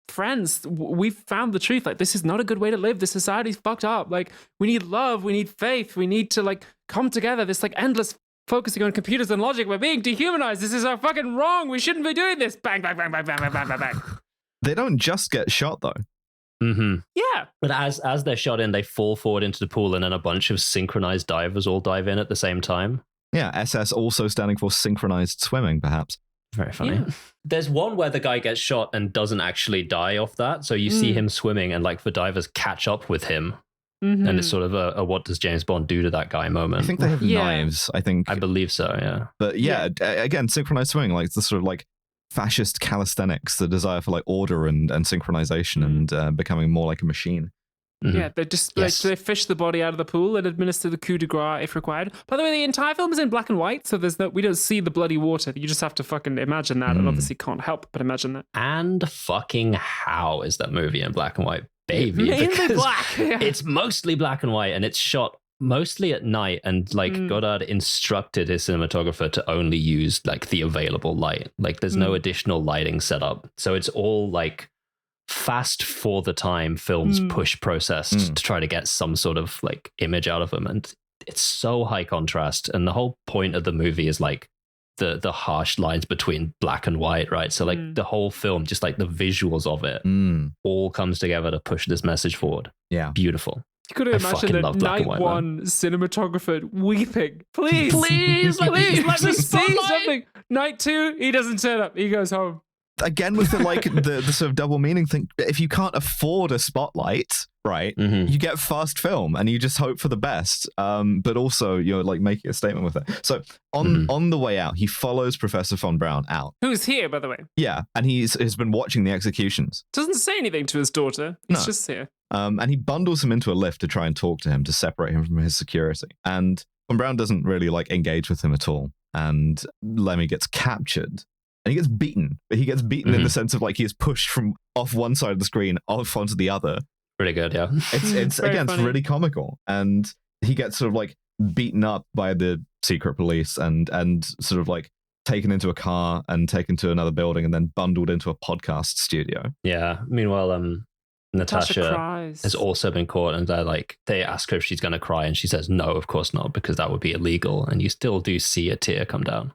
friends, we've found the truth. Like, this is not a good way to live. This society's fucked up. Like, we need love. We need faith. We need to like come together. This like endless focusing on computers and logic. We're being dehumanized. This is our fucking wrong. We shouldn't be doing this. Bang, bang, bang, bang, bang, bang, bang, bang, bang. They don't just get shot though. Yeah. But as they're shot in, they fall forward into the pool, and then a bunch of synchronized divers all dive in at the same time. Yeah, SS also standing for synchronized swimming, perhaps. Very funny. Yeah. There's one where the guy gets shot and doesn't actually die off that. So you see him swimming, and like the divers catch up with him. And it's sort of a what does James Bond do to that guy moment. I think they have knives. I believe so, yeah. But again, synchronized swimming, like the sort of like fascist calisthenics, the desire for like order and synchronization and becoming more like a machine. Yeah, they just they fish the body out of the pool and administer the coup de grace if required. By the way, the entire film is in black and white, so we don't see the bloody water. You just have to fucking imagine that, and obviously can't help but imagine that. And fucking how is that movie in black and white, baby? Mainly black. It's mostly black and white, and it's shot mostly at night, and like Godard instructed his cinematographer to only use like the available light. Like there's no additional lighting set up, so it's all like fast for the time films push processed to try to get some sort of like image out of them, and it's so high contrast. And the whole point of the movie is like the harsh lines between black and white, right? So like the whole film, just like the visuals of it all comes together to push this message forward. Yeah, beautiful. You could imagine the night one cinematographer weeping. Please, let me see something. Night two, he doesn't turn up. He goes home. Again, with the sort of double meaning thing, if you can't afford a spotlight, right, you get fast film and you just hope for the best. But also you're like making a statement with it. So on the way out, he follows Professor von Braun out. Who's here, by the way. Yeah, and he's been watching the executions. Doesn't say anything to his daughter. He's just here. And he bundles him into a lift to try and talk to him to separate him from his security. And von Braun doesn't really like engage with him at all. And Lemmy gets captured. And he gets beaten, but he gets beaten in the sense of like he is pushed from off one side of the screen off onto the other. Pretty good, yeah. It's again, it's really comical, and he gets sort of like beaten up by the secret police and sort of like taken into a car and taken to another building and then bundled into a podcast studio. Yeah. Meanwhile, Natasha has also been caught, and they ask her if she's going to cry, and she says no, of course not, because that would be illegal. And you still do see a tear come down.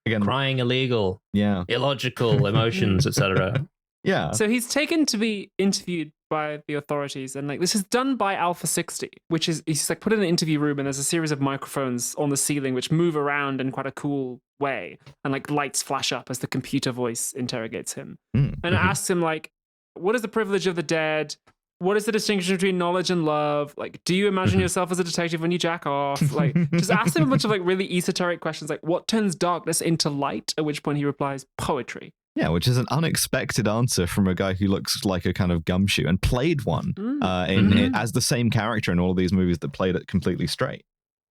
Again, crying illegal, illogical emotions, etc. Yeah. So he's taken to be interviewed by the authorities. And like this is done by Alpha 60, which is he's like put in an interview room and there's a series of microphones on the ceiling which move around in quite a cool way. And like lights flash up as the computer voice interrogates him. And asks him like, what is the privilege of the dead? What is the distinction between knowledge and love? Like, do you imagine yourself as a detective when you jack off? Like, just ask him a bunch of like really esoteric questions, like what turns darkness into light? At which point he replies, poetry. Yeah, which is an unexpected answer from a guy who looks like a kind of gumshoe and played one as the same character in all of these movies that played it completely straight.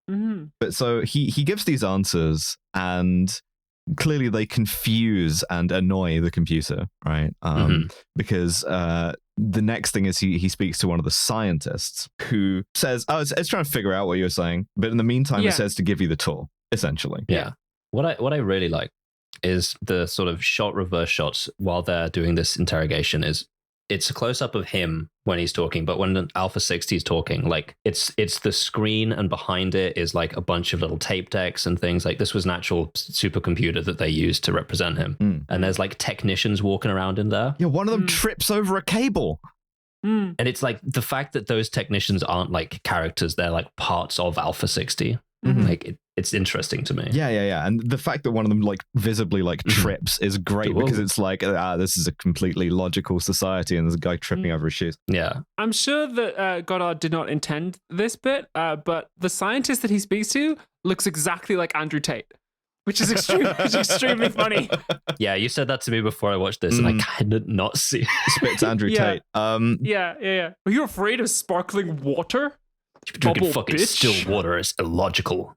But so he gives these answers and clearly they confuse and annoy the computer, right? Because the next thing is he speaks to one of the scientists who says, it's trying to figure out what you're saying. But in the meantime, it says to give you the tool, essentially. Yeah. What I really like is the sort of reverse shots while they're doing this interrogation is it's a close-up of him when he's talking, but when Alpha 60 is talking, like it's the screen and behind it is like a bunch of little tape decks and things. Like this was an actual supercomputer that they used to represent him. And there's like technicians walking around in there. Yeah, one of them trips over a cable. And it's like the fact that those technicians aren't like characters, they're like parts of Alpha 60. Like it's interesting to me. Yeah. And the fact that one of them like visibly like trips is great because it's like, this is a completely logical society and there's a guy tripping over his shoes. Yeah. I'm sure that Goddard did not intend this bit, but the scientist that he speaks to looks exactly like Andrew Tate, which is extremely funny. Yeah, you said that to me before I watched this and I did not see. Spits Andrew Tate. Yeah. Are you afraid of sparkling water? Drinking fucking still water is illogical.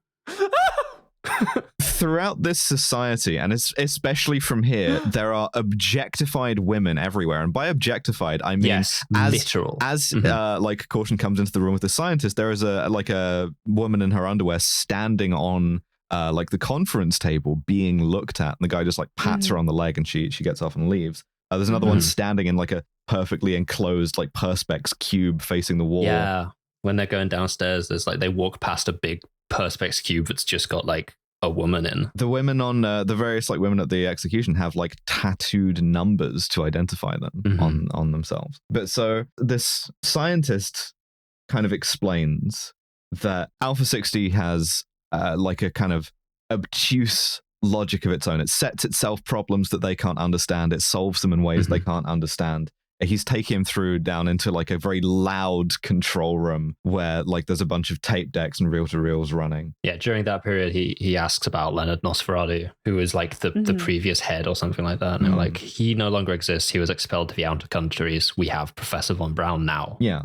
Throughout this society, and especially from here, there are objectified women everywhere. And by objectified, I mean literal. Like Caution comes into the room with the scientist, there is a woman in her underwear standing on like the conference table being looked at, and the guy just like pats her on the leg, and she gets off and leaves. There's another one standing in like a perfectly enclosed like perspex cube facing the wall. Yeah. When they're going downstairs, there's like they walk past a big perspex cube that's just got like a woman in. The women on the various like women at the execution have like tattooed numbers to identify them on themselves. But so this scientist kind of explains that Alpha 60 has like a kind of obtuse logic of its own. It sets itself problems that they can't understand. It solves them in ways they can't understand. He's taking him through down into like a very loud control room where like there's a bunch of tape decks and reel-to-reels running. Yeah, during that period, he asks about Leonard Nosferatu, who was like the previous head or something like that. And they're like, he no longer exists. He was expelled to the outer countries. We have Professor Von Braun now. Yeah.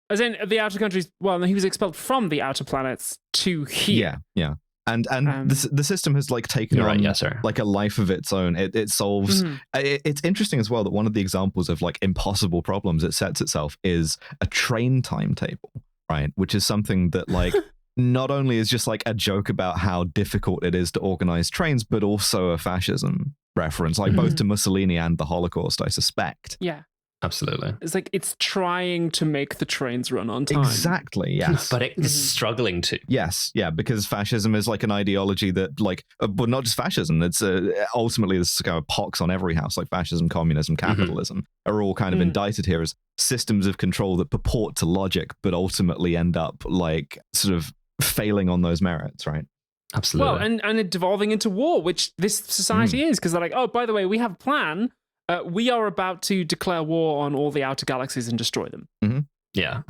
As in the outer countries. Well, he was expelled from the outer planets to here. Yeah. And the system has like taken on like a life of its own. It solves. It's interesting as well that one of the examples of like impossible problems it sets itself is a train timetable, right? Which is something that like not only is just like a joke about how difficult it is to organize trains, but also a fascism reference, like both to Mussolini and the Holocaust, I suspect. Yeah. Absolutely. It's like it's trying to make the trains run on time. Exactly, yes. But it is struggling to. Yes, yeah, because fascism is like an ideology that like, but not just fascism, it's ultimately this kind of pox on every house, like fascism, communism, capitalism are all kind of indicted here as systems of control that purport to logic, but ultimately end up like sort of failing on those merits, right? Absolutely. Well, and it devolving into war, which this society is, because they're like, oh, by the way, we have a plan. We are about to declare war on all the outer galaxies and destroy them. Yeah.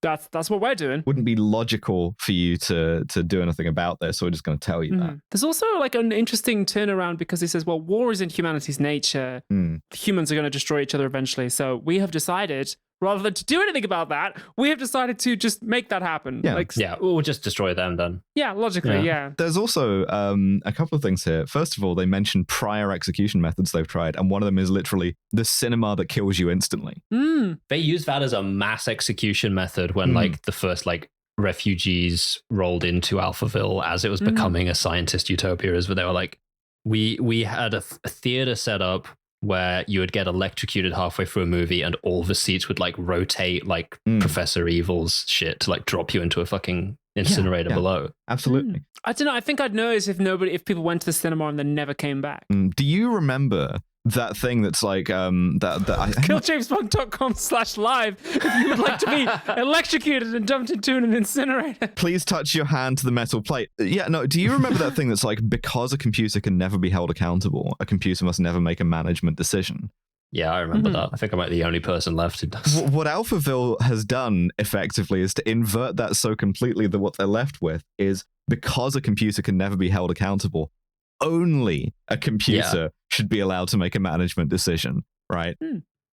That's what we're doing. Wouldn't be logical for you to do anything about this, so we're just going to tell you that. There's also like an interesting turnaround because he says, well, war is in humanity's nature. Humans are going to destroy each other eventually. So we have decided, rather than to do anything about that, we have decided to just make that happen. Yeah, we'll just destroy them then. Yeah, logically, yeah. There's also a couple of things here. First of all, they mention prior execution methods they've tried, and one of them is literally the cinema that kills you instantly. They used that as a mass execution method when like the first like refugees rolled into Alphaville as it was becoming a scientist utopia. Is where they were like, we had a theater set up where you would get electrocuted halfway through a movie and all the seats would like rotate like Professor Evil's shit to like drop you into a fucking incinerator below. Absolutely. I don't know. I think I'd notice if people went to the cinema and then never came back. Do you remember that thing that's like killjamespunk.com/live if you would like to be electrocuted and dumped into an incinerator. Please touch your hand to the metal plate. Yeah, no, do you remember that thing that's like, because a computer can never be held accountable, a computer must never make a management decision? Yeah, I remember that. I think I might be the only person left who does. What Alphaville has done effectively is to invert that so completely that what they're left with is, because a computer can never be held accountable, only a computer should be allowed to make a management decision, right?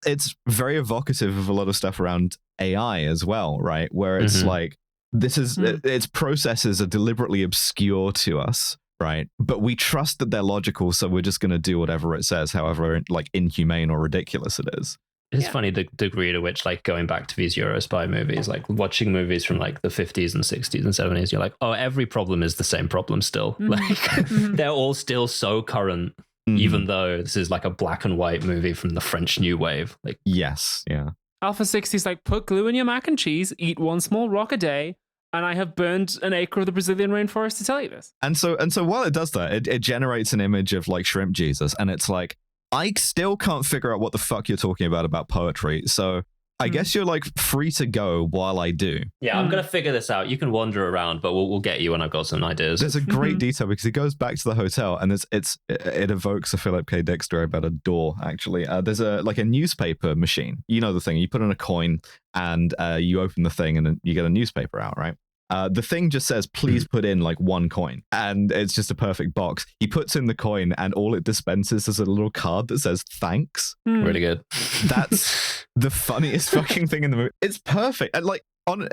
It's very evocative of a lot of stuff around AI as well, right? Where it's like, this is, its processes are deliberately obscure to us, right? But we trust that they're logical, so we're just going to do whatever it says, however like inhumane or ridiculous it is. It's funny the degree to which, like, going back to these Euro spy movies, like watching movies from like the 50s and 60s and 70s, you're like, oh, every problem is the same problem still. Like, they're all still so current, even though this is like a black and white movie from the French New Wave. Like, yes, yeah. Alpha 60's like, put glue in your mac and cheese, eat one small rock a day, and I have burned an acre of the Brazilian rainforest to tell you this. And so while it does that, it generates an image of like Shrimp Jesus, and it's like, I still can't figure out what the fuck you're talking about poetry. So I guess you're like free to go while I do. Yeah, I'm going to figure this out. You can wander around, but we'll get you when I've got some ideas. There's a great detail because he goes back to the hotel and it evokes a Philip K. Dick story about a door, actually. There's a newspaper machine. You know the thing. You put in a coin and you open the thing and then you get a newspaper out, right? The thing just says, please put in like one coin. And it's just a perfect box. He puts in the coin and all it dispenses is a little card that says thanks. Really good. That's the funniest fucking thing in the movie. It's perfect. And like, on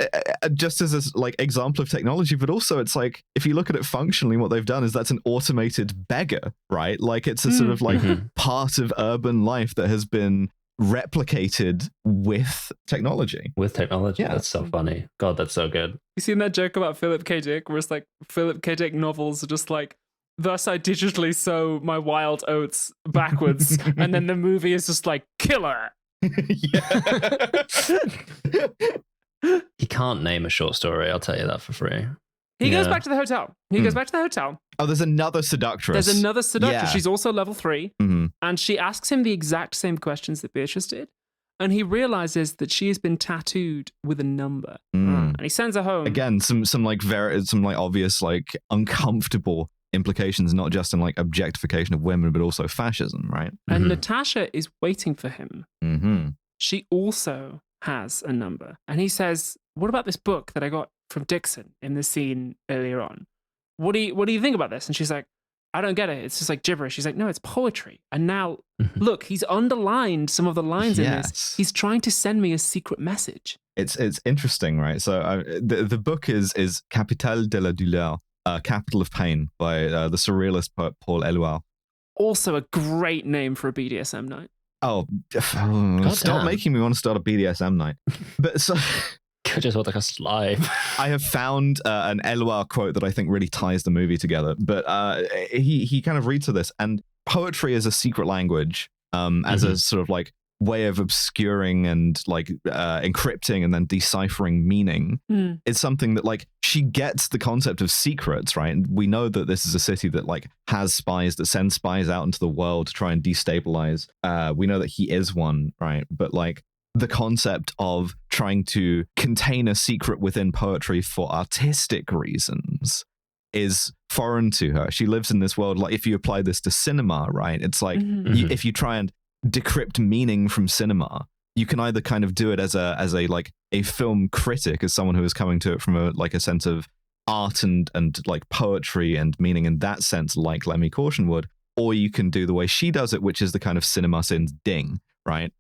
just as a like example of technology, but also it's like, if you look at it functionally, what they've done is that's an automated beggar, right? Like, it's a sort of like part of urban life that has been replicated with technology. Yeah, that's so funny. God, that's so good. You seen that joke about Philip K. Dick where it's like, Philip K. Dick novels are just like, thus I digitally sow my wild oats backwards, and then the movie is just like, killer. He can't name a short story, I'll tell you that for free. He goes back to the hotel. Oh, there's another seductress. She's also level 3. And she asks him the exact same questions that Beatrice did. And he realizes that she has been tattooed with a number. And he sends her home. Again, some obvious, like, uncomfortable implications, not just in like objectification of women, but also fascism, right? And Natasha is waiting for him. She also has a number. And he says, what about this book that I got from Dixon in the scene earlier on? What do you think about this? And she's like, I don't get it. It's just like gibberish. She's like, no, it's poetry. And now, look, he's underlined some of the lines in this. He's trying to send me a secret message. It's interesting, right? So the book is Capitale de la Douleur, Capital of Pain, by the surrealist poet Paul Éluard. Also a great name for a BDSM night. Oh, stop making me want to start a BDSM night. But so... I just want like a slime. I have found an Éluard quote that I think really ties the movie together. But he kind of reads to this, and poetry is a secret language as a sort of like way of obscuring and like encrypting and then deciphering meaning. It's something that like she gets the concept of secrets, right? And we know that this is a city that like has spies, that sends spies out into the world to try and destabilize. We know that he is one, right? But like, the concept of trying to contain a secret within poetry for artistic reasons is foreign to her. She lives in this world, like if you apply this to cinema, right? It's like if you try and decrypt meaning from cinema, you can either kind of do it as a like a film critic, as someone who is coming to it from a sense of art and like poetry and meaning in that sense, like Lemmy Caution would, or you can do the way she does it, which is the kind of cinema sins ding, right?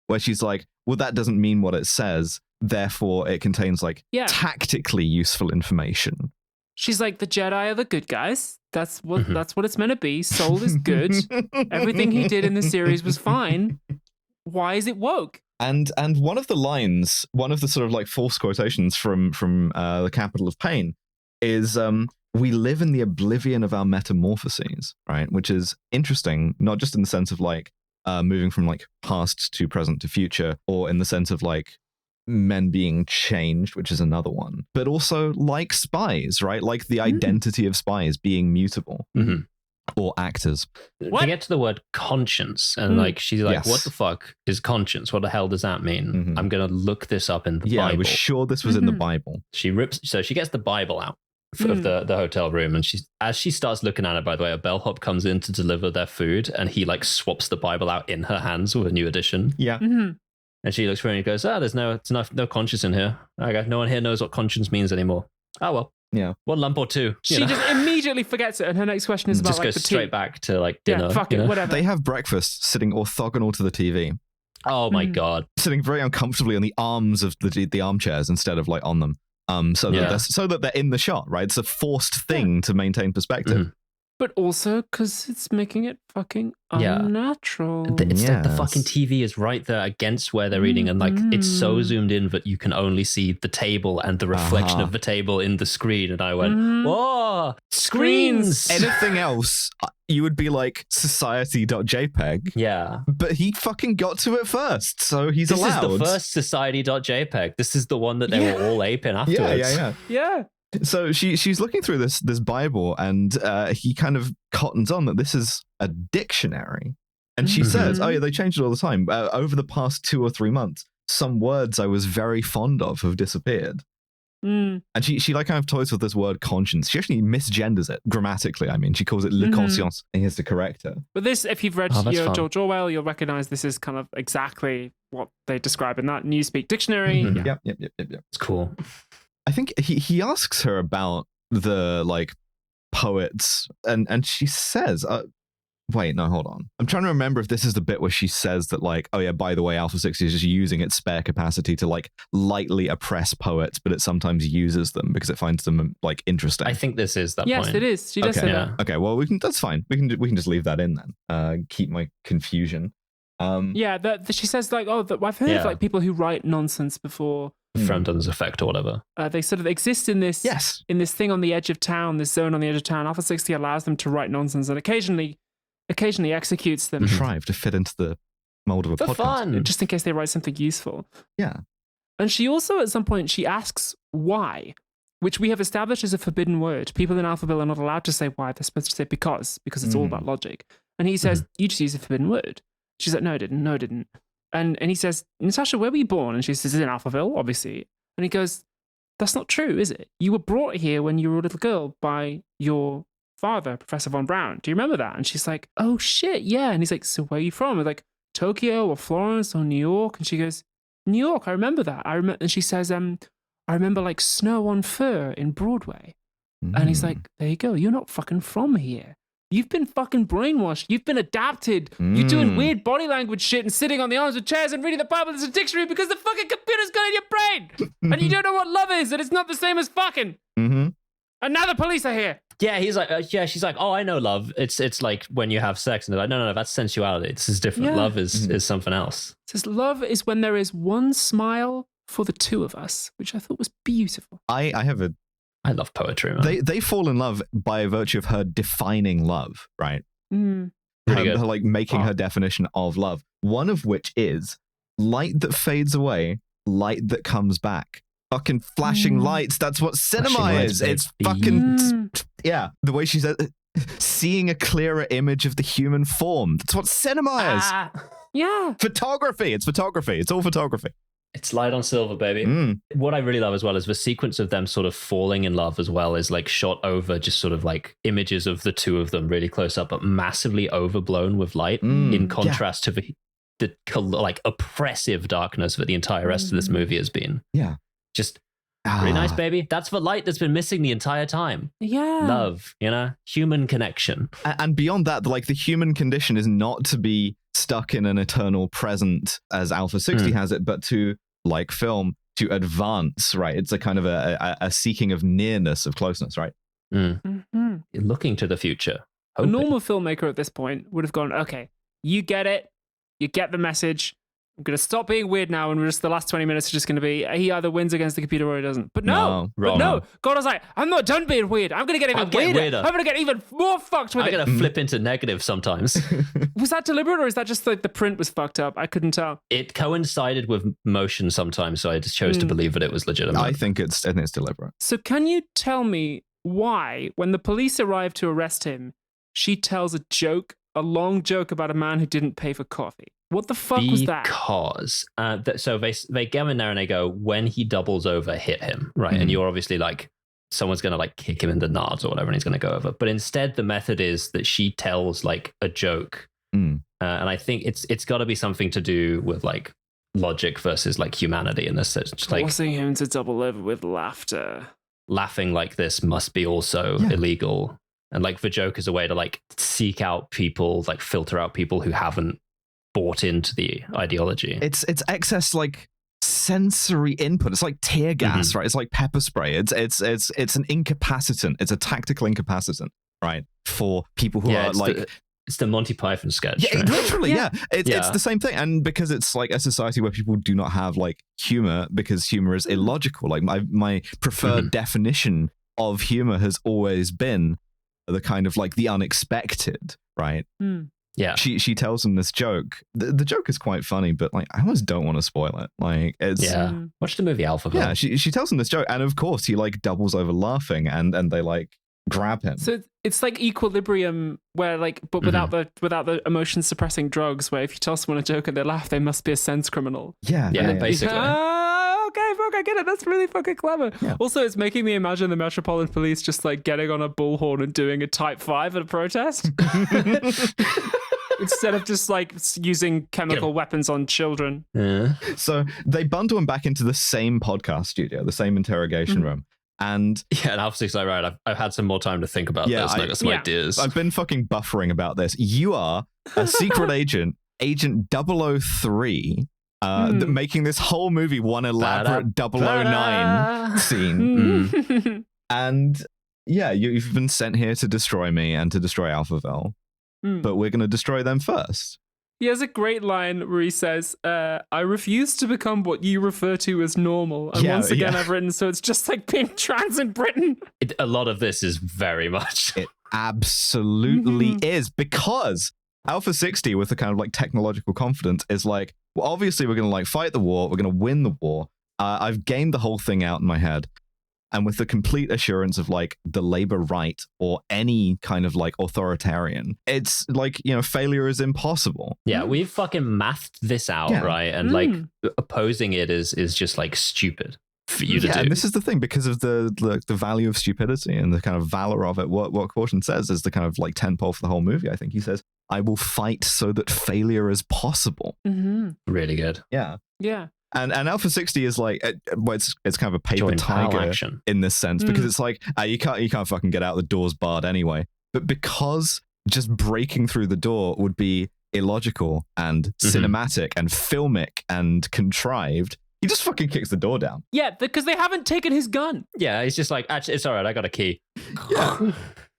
Where she's like, well, that doesn't mean what it says, therefore it contains like tactically useful information. She's like, the Jedi are the good guys. That's what it's meant to be. Soul is good. Everything he did in the series was fine. Why is it woke? And one of the lines, one of the sort of like false quotations from the Capital of Pain is we live in the oblivion of our metamorphoses, right? Which is interesting, not just in the sense of like moving from like past to present to future, or in the sense of like men being changed, which is another one, but also like spies, right? Like the identity of spies being mutable. or actors. They get to the word conscience, and like she's like, Yes. what the fuck is conscience? What the hell does that mean? I'm gonna look this up in the Bible. I was sure this was in the Bible. She gets the Bible out of the hotel room, and as she starts looking at it, by the way, a bellhop comes in to deliver their food, and he like swaps the Bible out in her hands with a new edition. Yeah. And she looks through and he goes, there's no conscience in here. Okay, no one here knows what conscience means anymore. Oh well. Yeah. 1 lump or 2. She just immediately forgets it, and her next question is about just like goes the straight tea. back to like dinner. Yeah, fuck it, whatever. They have breakfast sitting orthogonal to the TV, Oh my god. sitting very uncomfortably on the arms of the armchairs instead of like on them. So that they're in the shot, right? It's a forced thing to maintain perspective. But also because it's making it fucking unnatural. The fucking TV is right there against where they're eating, and like it's so zoomed in that you can only see the table and the reflection of the table in the screen. And I went, whoa, screens! Anything else, you would be like society.jpg. Yeah. But he fucking got to it first, so he's allowed. This is the first society.jpg. This is the one that they were all aping afterwards. Yeah. So she's looking through this Bible, and he kind of cottons on that this is a dictionary. And she says, oh yeah, they change it all the time. Over the past 2 or 3 months, some words I was very fond of have disappeared. And she like kind of toys with this word conscience. She actually misgenders it grammatically. I mean, she calls it le conscience, and he has to correct her. But this, if you've read George Orwell, you'll recognize this is kind of exactly what they describe in that Newspeak dictionary. Yep. It's cool. I think he asks her about the like poets, and she says, wait, no, hold on. I'm trying to remember if this is the bit where she says that like, oh yeah, by the way, Alpha 6 is just using its spare capacity to like lightly oppress poets, but it sometimes uses them because it finds them like interesting. I think this is that point. Yes, it is. She does say that. Okay, well that's fine. We can just leave that in then. Keep my confusion. She says like, I've heard of like people who write nonsense before. Frampton's effect or whatever. They sort of exist in this thing on the edge of town, this zone on the edge of town. Alpha 60 allows them to write nonsense and occasionally executes them. Contrived to fit into the mold of a podcast. Fun. Just in case they write something useful. Yeah. And she also, at some point, she asks why, which we have established is a forbidden word. People in Alphaville are not allowed to say why. They're supposed to say because it's all about logic. And he says, you just used a forbidden word. She's like, no, I didn't. And he says, Natasha, where were you born? And she says, in Alphaville, obviously. And he goes, that's not true, is it? You were brought here when you were a little girl by your father, Professor Von Braun. Do you remember that? And she's like, oh shit, yeah. And he's like, so where are you from? I'm like, Tokyo or Florence or New York? And she goes, New York, I remember that. And she says, I remember like Snow on Fur in Broadway. And he's like, there you go. You're not fucking from here. You've been fucking brainwashed. You've been adapted. You're doing weird body language shit and sitting on the arms of chairs and reading the Bible as a dictionary because the fucking computer's got in your brain. And you don't know what love is, and it's not the same as fucking. And now the police are here. Yeah, he's like, she's like, oh, I know love. It's like when you have sex, and they're like, no, that's sensuality. This is different. Yeah. Love is something else. It says love is when there is one smile for the two of us, which I thought was beautiful. I love poetry, man. They fall in love by virtue of her defining love, right? Pretty good. Her like making her definition of love. One of which is light that fades away, light that comes back. Fucking flashing lights. That's what cinema is. It's fucking the way she said, seeing a clearer image of the human form. That's what cinema is. Yeah. Photography. It's photography. It's all photography. It's light on silver, baby. What I really love as well is the sequence of them sort of falling in love as well is like shot over just sort of like images of the two of them really close up, but massively overblown with light in contrast to the like oppressive darkness that the entire rest of this movie has been. Yeah. Just really nice, baby. That's the light that's been missing the entire time. Yeah. Love, human connection. And beyond that, like the human condition is not to be stuck in an eternal present as Alpha 60 has it, but to, like film, to advance, right? It's a kind of a seeking of nearness, of closeness, right? Looking to the future. A normal filmmaker at this point would have gone, okay, you get it. You get the message. I'm going to stop being weird now, and the last 20 minutes are just going to be he either wins against the computer or he doesn't. But no. God was like, I'm not done being weird. I'm going to get even weirder. I'm going to get even more fucked with it. I'm going to flip into negative sometimes. Was that deliberate, or is that just like the print was fucked up? I couldn't tell. It coincided with motion sometimes, so I just chose to believe that it was legitimate. I think it's deliberate. So can you tell me why, when the police arrive to arrest him, she tells a long joke about a man who didn't pay for coffee. What the fuck was that? Because so they go in there and they go, when he doubles over, hit him, right? And you're obviously like, someone's going to like kick him in the nards or whatever, and he's going to go over. But instead, the method is that she tells like a joke, and I think it's got to be something to do with like logic versus like humanity in this sense. Like forcing him to double over with laughter. Laughing like this must be also illegal, and like the joke is a way to like seek out people, like filter out people who haven't bought into the ideology. It's excess like sensory input. It's like tear gas, right? It's like pepper spray. It's an incapacitant. It's a tactical incapacitant, right? For people who are like it's the Monty Python sketch. Yeah, right? literally, yeah. It's the same thing. And because it's like a society where people do not have like humor, because humor is illogical. Like my preferred definition of humor has always been the kind of like the unexpected, right? Yeah. She tells him this joke. The joke is quite funny, but like I almost don't want to spoil it. Like it's Watch the movie Alphaville. Yeah, she tells him this joke, and of course he like doubles over laughing, and they like grab him. So it's like Equilibrium, where like, but without the emotion suppressing drugs, where if you tell someone a joke and they laugh, they must be a sense criminal. Yeah, basically. Okay, fuck, I get it. That's really fucking clever. Yeah. Also, it's making me imagine the Metropolitan Police just like getting on a bullhorn and doing a Type 5 at a protest. Instead of just like using chemical weapons on children. Yeah. So they bundle him back into the same podcast studio, the same interrogation room. And and Alpha's like, right, I've had some more time to think about this. And I got some ideas. I've been fucking buffering about this. You are a secret agent, Agent 003, making this whole movie one elaborate 009 scene. And yeah, you've been sent here to destroy me and to destroy Alphaville. But we're going to destroy them first. He has a great line where he says, I refuse to become what you refer to as normal. And once again, I've written, so it's just like being trans in Britain. A lot of this is very much. It absolutely is, because Alpha 60, with the kind of like technological confidence, is like, well, obviously we're going to like fight the war. We're going to win the war. I've gamed the whole thing out in my head. And with the complete assurance of like the labor right or any kind of like authoritarian, it's like, failure is impossible. Yeah, we've fucking mathed this out, right? And like opposing it is just like stupid for you to do. And this is the thing, because of the value of stupidity and the kind of valor of it. What Caution says is the kind of like tentpole for the whole movie. I think he says, I will fight so that failure is possible. Really good. Yeah. And Alpha 60 is like, it's kind of a paper tiger in this sense, because it's like, you can't fucking get out, the door's barred anyway. But because just breaking through the door would be illogical and cinematic and filmic and contrived, he just fucking kicks the door down. Yeah, because they haven't taken his gun. Yeah, he's just like, actually, it's all right, I got a key. Yeah.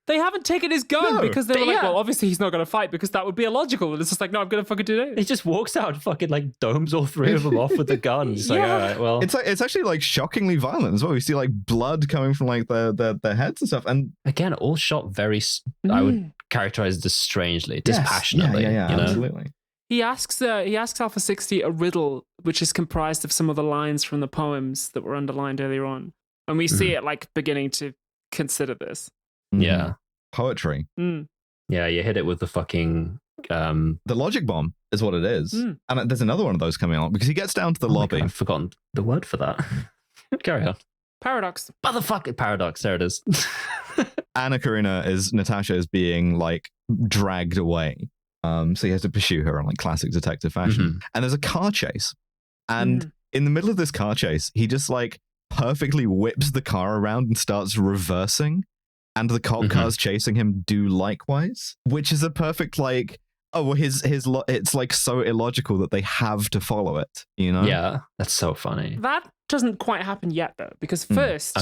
They haven't taken his gun because they were like, well, obviously he's not going to fight because that would be illogical. And it's just like, no, I'm going to fucking do it. He just walks out and fucking like domes all three of them off with the gun. It's like, all right, well. It's actually like shockingly violent as well. We see like blood coming from like their heads and stuff. And again, all shot very, I would characterize this strangely, dispassionately. Yeah, absolutely. He asks Alpha 60 a riddle, which is comprised of some of the lines from the poems that were underlined earlier on. And we see it like beginning to consider this. Yeah. Poetry. Yeah, you hit it with the fucking... the logic bomb is what it is. And there's another one of those coming on, because he gets down to the lobby. God, I've forgotten the word for that. Carry on. Paradox. Motherfucking paradox. There it is. Natasha is being like dragged away. So he has to pursue her in like classic detective fashion. And there's a car chase. And in the middle of this car chase, he just like perfectly whips the car around and starts reversing. And the cop cars chasing him do likewise, which is a perfect like, oh, well, it's like so illogical that they have to follow it, Yeah, that's so funny. That doesn't quite happen yet, though, because first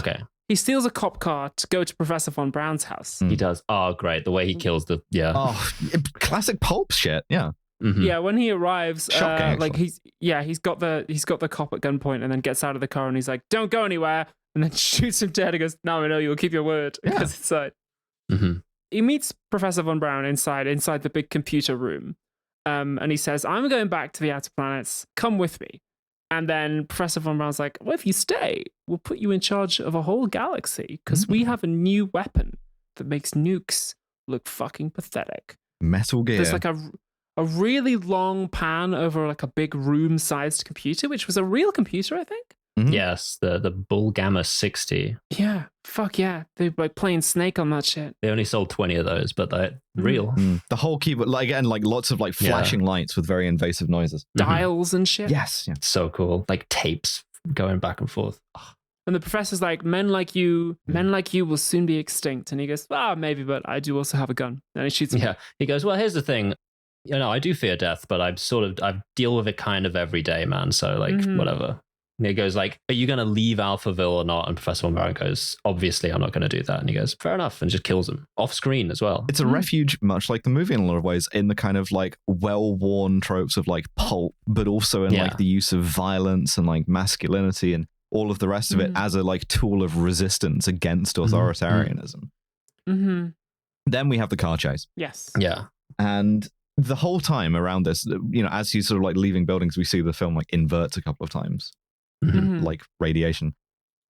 he steals a cop car to go to Professor Von Braun's house. He does. Oh, great. The way he kills the... Yeah. Oh, classic pulp shit. Yeah. Yeah, when he arrives, shocking, like he's got the cop at gunpoint and then gets out of the car and he's like, don't go anywhere. And then shoots him dead and goes, now I know you'll keep your word. Because inside. He meets Professor Von Braun inside the big computer room. And he says, I'm going back to the outer planets. Come with me. And then Professor Von Braun's like, well, if you stay, we'll put you in charge of a whole galaxy because we have a new weapon that makes nukes look fucking pathetic. Metal Gear. There's like a really long pan over like a big room-sized computer, which was a real computer, I think. Mm-hmm. Yes, the Bull Gamma 60. Yeah, fuck yeah. They were like playing Snake on that shit. They only sold 20 of those, but they're real. The whole keyboard, like, again, like lots of like flashing lights with very invasive noises. Dials and shit. Yes. Yeah. So cool. Like tapes going back and forth. And the professor's like, men like you will soon be extinct. And he goes, maybe, but I do also have a gun. And he shoots him. Yeah. He goes, well, here's the thing. I do fear death, but I deal with it kind of every day, man. So like, whatever. And he goes like, are you going to leave Alphaville or not? And Professor Von Barron goes, obviously I'm not going to do that. And he goes, fair enough. And just kills him off screen as well. It's a refuge, much like the movie in a lot of ways, in the kind of like well-worn tropes of like pulp, but also in like the use of violence and like masculinity and all of the rest of it as a like tool of resistance against authoritarianism. Then we have the car chase. Yes. Yeah. And the whole time around this, as he's sort of like leaving buildings, we see the film like inverts a couple of times. Like radiation.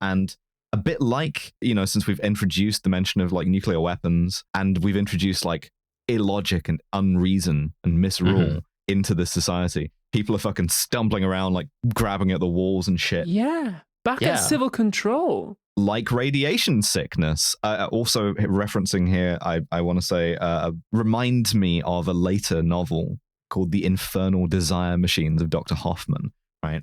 And a bit like, since we've introduced the mention of like nuclear weapons and we've introduced like illogic and unreason and misrule into this society, people are fucking stumbling around, like grabbing at the walls and shit. Yeah. Back at civil control. Like radiation sickness. Also referencing here, I want to say, reminds me of a later novel called The Infernal Desire Machines of Dr. Hoffman, right?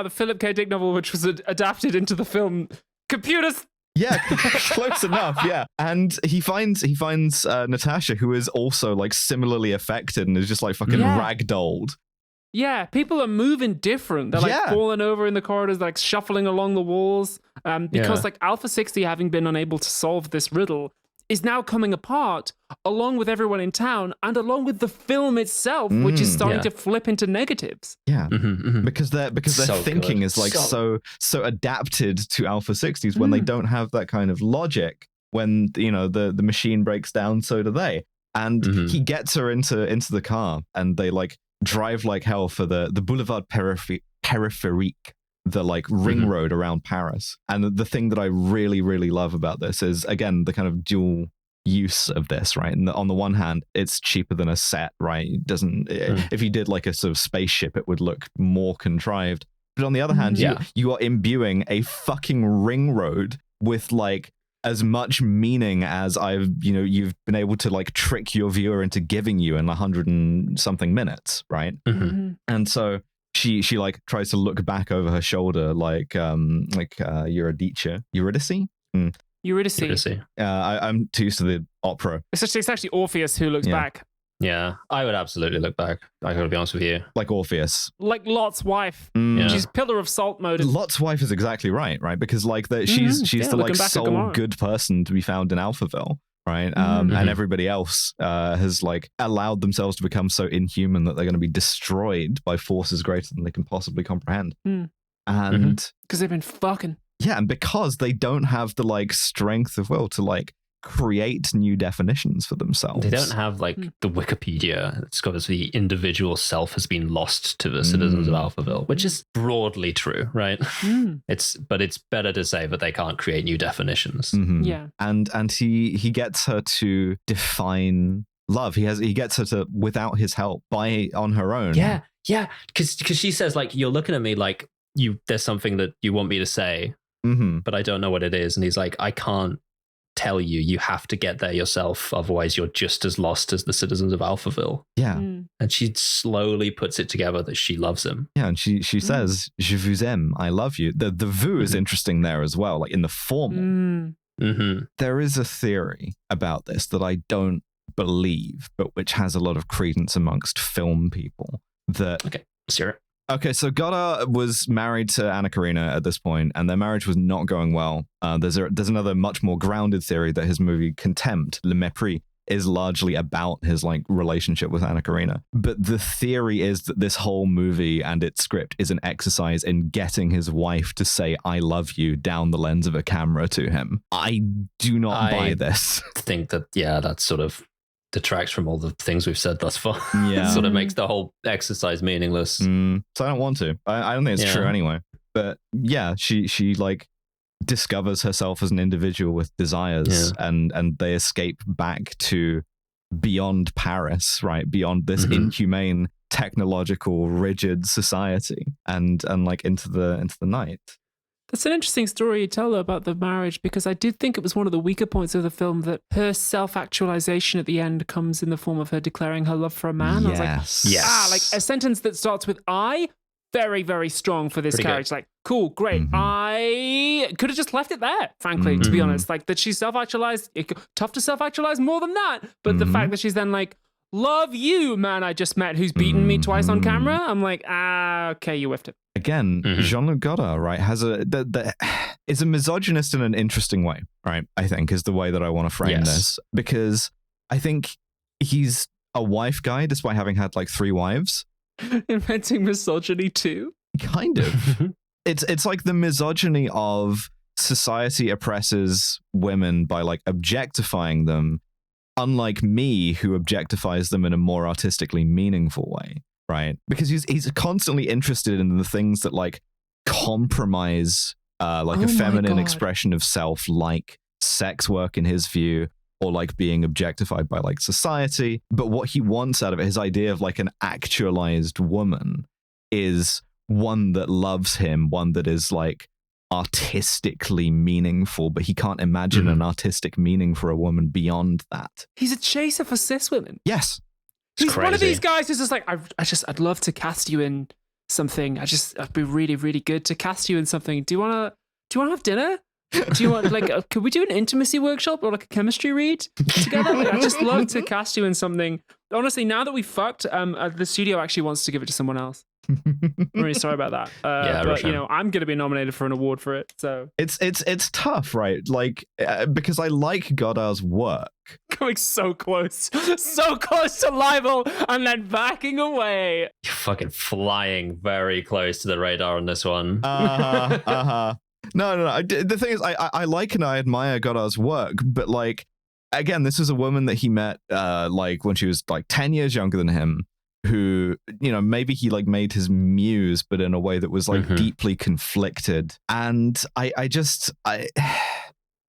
The Philip K. Dick novel, which was adapted into the film Computers. Yeah, close enough. Yeah, and he finds Natasha, who is also like similarly affected and is just like fucking ragdolled. Yeah, people are moving different. They're like falling over in the corridors, like shuffling along the walls. Because like Alpha 60, having been unable to solve this riddle, is now coming apart along with everyone in town and along with the film itself, which is starting to flip into negatives. Yeah, because their thinking is like so adapted to Alpha 60s when they don't have that kind of logic. When the machine breaks down, so do they. And he gets her into the car, and they like drive like hell for the Boulevard Périphérique, the like ring road around Paris. And the thing that I really, really love about this is, again, the kind of dual use of this, right? And on the one hand, it's cheaper than a set, right? It doesn't, if you did like a sort of spaceship, it would look more contrived. But on the other hand, you are imbuing a fucking ring road with like as much meaning as you've been able to like trick your viewer into giving you in 100 and something minutes, right? And so she like tries to look back over her shoulder like Eurydice. I'm too used to the opera. It's actually Orpheus who looks back. Yeah, I would absolutely look back. I gotta be honest with you. Like Orpheus. Like Lot's wife. She's pillar of salt mode. Lot's wife is exactly right? Because like she's the like sole good person to be found in Alphaville, right? And everybody else has like allowed themselves to become so inhuman that they're going to be destroyed by forces greater than they can possibly comprehend. And because they've been fucking. Yeah, and because they don't have the like strength of will to like create new definitions for themselves. They don't have like the Wikipedia. It's got the individual self has been lost to the citizens of Alphaville, which is broadly true, right? It's better to say that they can't create new definitions. Yeah. And he gets her to define love. He gets her to, without his help, on her own. Yeah. Because she says like, you're looking at me like there's something that you want me to say, but I don't know what it is. And he's like, I can't tell you, you have to get there yourself, otherwise you're just as lost as the citizens of Alphaville. And she slowly puts it together that she loves him. And she says, je vous aime, I love you. The vous is interesting there as well, like in the formal. There is a theory about this that I don't believe, but which has a lot of credence amongst film people. Okay, let's hear it. Okay, so Gaza was married to Anna Karina at this point, and their marriage was not going well. There's another much more grounded theory that his movie Contempt, Le Mépris, is largely about his like relationship with Anna Karina. But the theory is that this whole movie and its script is an exercise in getting his wife to say "I love you" down the lens of a camera to him. I do not buy this. I think that that sort of detracts from all the things we've said thus far. Yeah. It sort of makes the whole exercise meaningless. So I don't want to. I don't think it's true anyway. But yeah, she like discovers herself as an individual with desires, and they escape back to beyond Paris, right? Beyond this inhumane, technological, rigid society, and like into the night. That's an interesting story you tell about the marriage, because I did think it was one of the weaker points of the film that her self-actualization at the end comes in the form of her declaring her love for a man. Yes. I was like, like a sentence that starts with I, very, very strong for this character. Like, cool, great. I could have just left it there, frankly, to be honest. Like, that she's self-actualized, tough to self-actualize more than that. But the fact that she's then like, love you, man I just met who's beaten me twice on camera. I'm like, okay, you whiffed it. Again, Jean-Luc Godard, right, has is a misogynist in an interesting way, right? I think is the way that I want to frame this, because I think he's a wife guy despite having had like 3 wives. Inventing misogyny too? Kind of. It's like the misogyny of society oppresses women by like objectifying them, unlike me, who objectifies them in a more artistically meaningful way. Right, because he's constantly interested in the things that like compromise like a feminine expression of self, like sex work in his view, or like being objectified by like society. But what he wants out of it, his idea of like an actualized woman, is one that loves him, one that is like artistically meaningful, but he can't imagine an artistic meaning for a woman beyond that. He's a chaser for cis women. Yes. He's one of these guys who's just like, I'd love to cast you in something. I'd be really, really good to cast you in something. Do you want to have dinner? Do you want like, could we do an intimacy workshop or like a chemistry read together? Like, I'd just love to cast you in something. Honestly, now that we fucked, the studio actually wants to give it to someone else. I'm really sorry about that. But you know, I'm going to be nominated for an award for it. So it's tough, right? Like because I like Godard's work. Coming so close to libel, and then backing away. You're fucking flying very close to the radar on this one. No. The thing is, I like and I admire Godard's work, but like, again, this is a woman that he met like when she was like 10 years younger than him, who, you know, maybe he like made his muse, but in a way that was like deeply conflicted. And I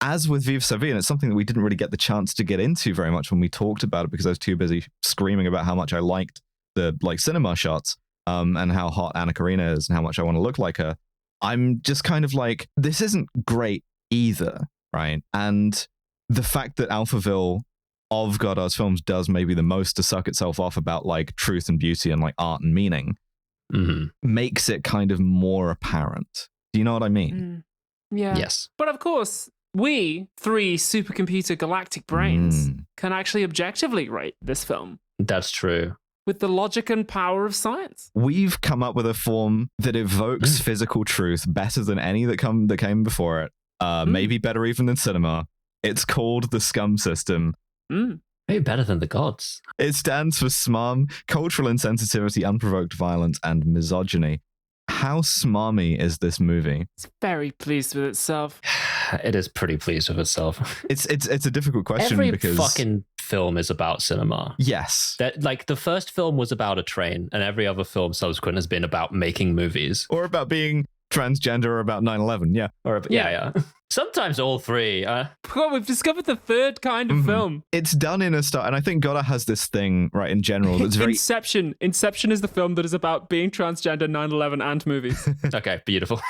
as with Vive sa vie, and it's something that we didn't really get the chance to get into very much when we talked about it, because I was too busy screaming about how much I liked the like cinema shots and how hot Anna Karina is and how much I want to look like her. I'm just kind of like, this isn't great either, right? And the fact that Alphaville of Godard's films does maybe the most to suck itself off about like truth and beauty and like art and meaning makes it kind of more apparent. Do you know what I mean? Yeah. Yes. But of course, we 3 supercomputer galactic brains can actually objectively rate this film. That's true. With the logic and power of science. We've come up with a form that evokes physical truth better than any that came before it. Maybe better even than cinema. It's called the Scum System. Maybe better than the gods. It stands for SMARM, cultural insensitivity, unprovoked violence, and misogyny. How smarmy is this movie? It's very pleased with itself. It is pretty pleased with itself. It's a difficult question because every fucking film is about cinema. Yes. That, like, the first film was about a train, and every other film subsequent has been about making movies. Or about being transgender, or about 9/11, yeah. Or yeah. Sometimes all 3. Well, we've discovered the third kind of film. It's done in a style, and I think Godard has this thing, right, in general, that's very... Inception. Inception is the film that is about being transgender, 9/11, and movies. Okay, beautiful.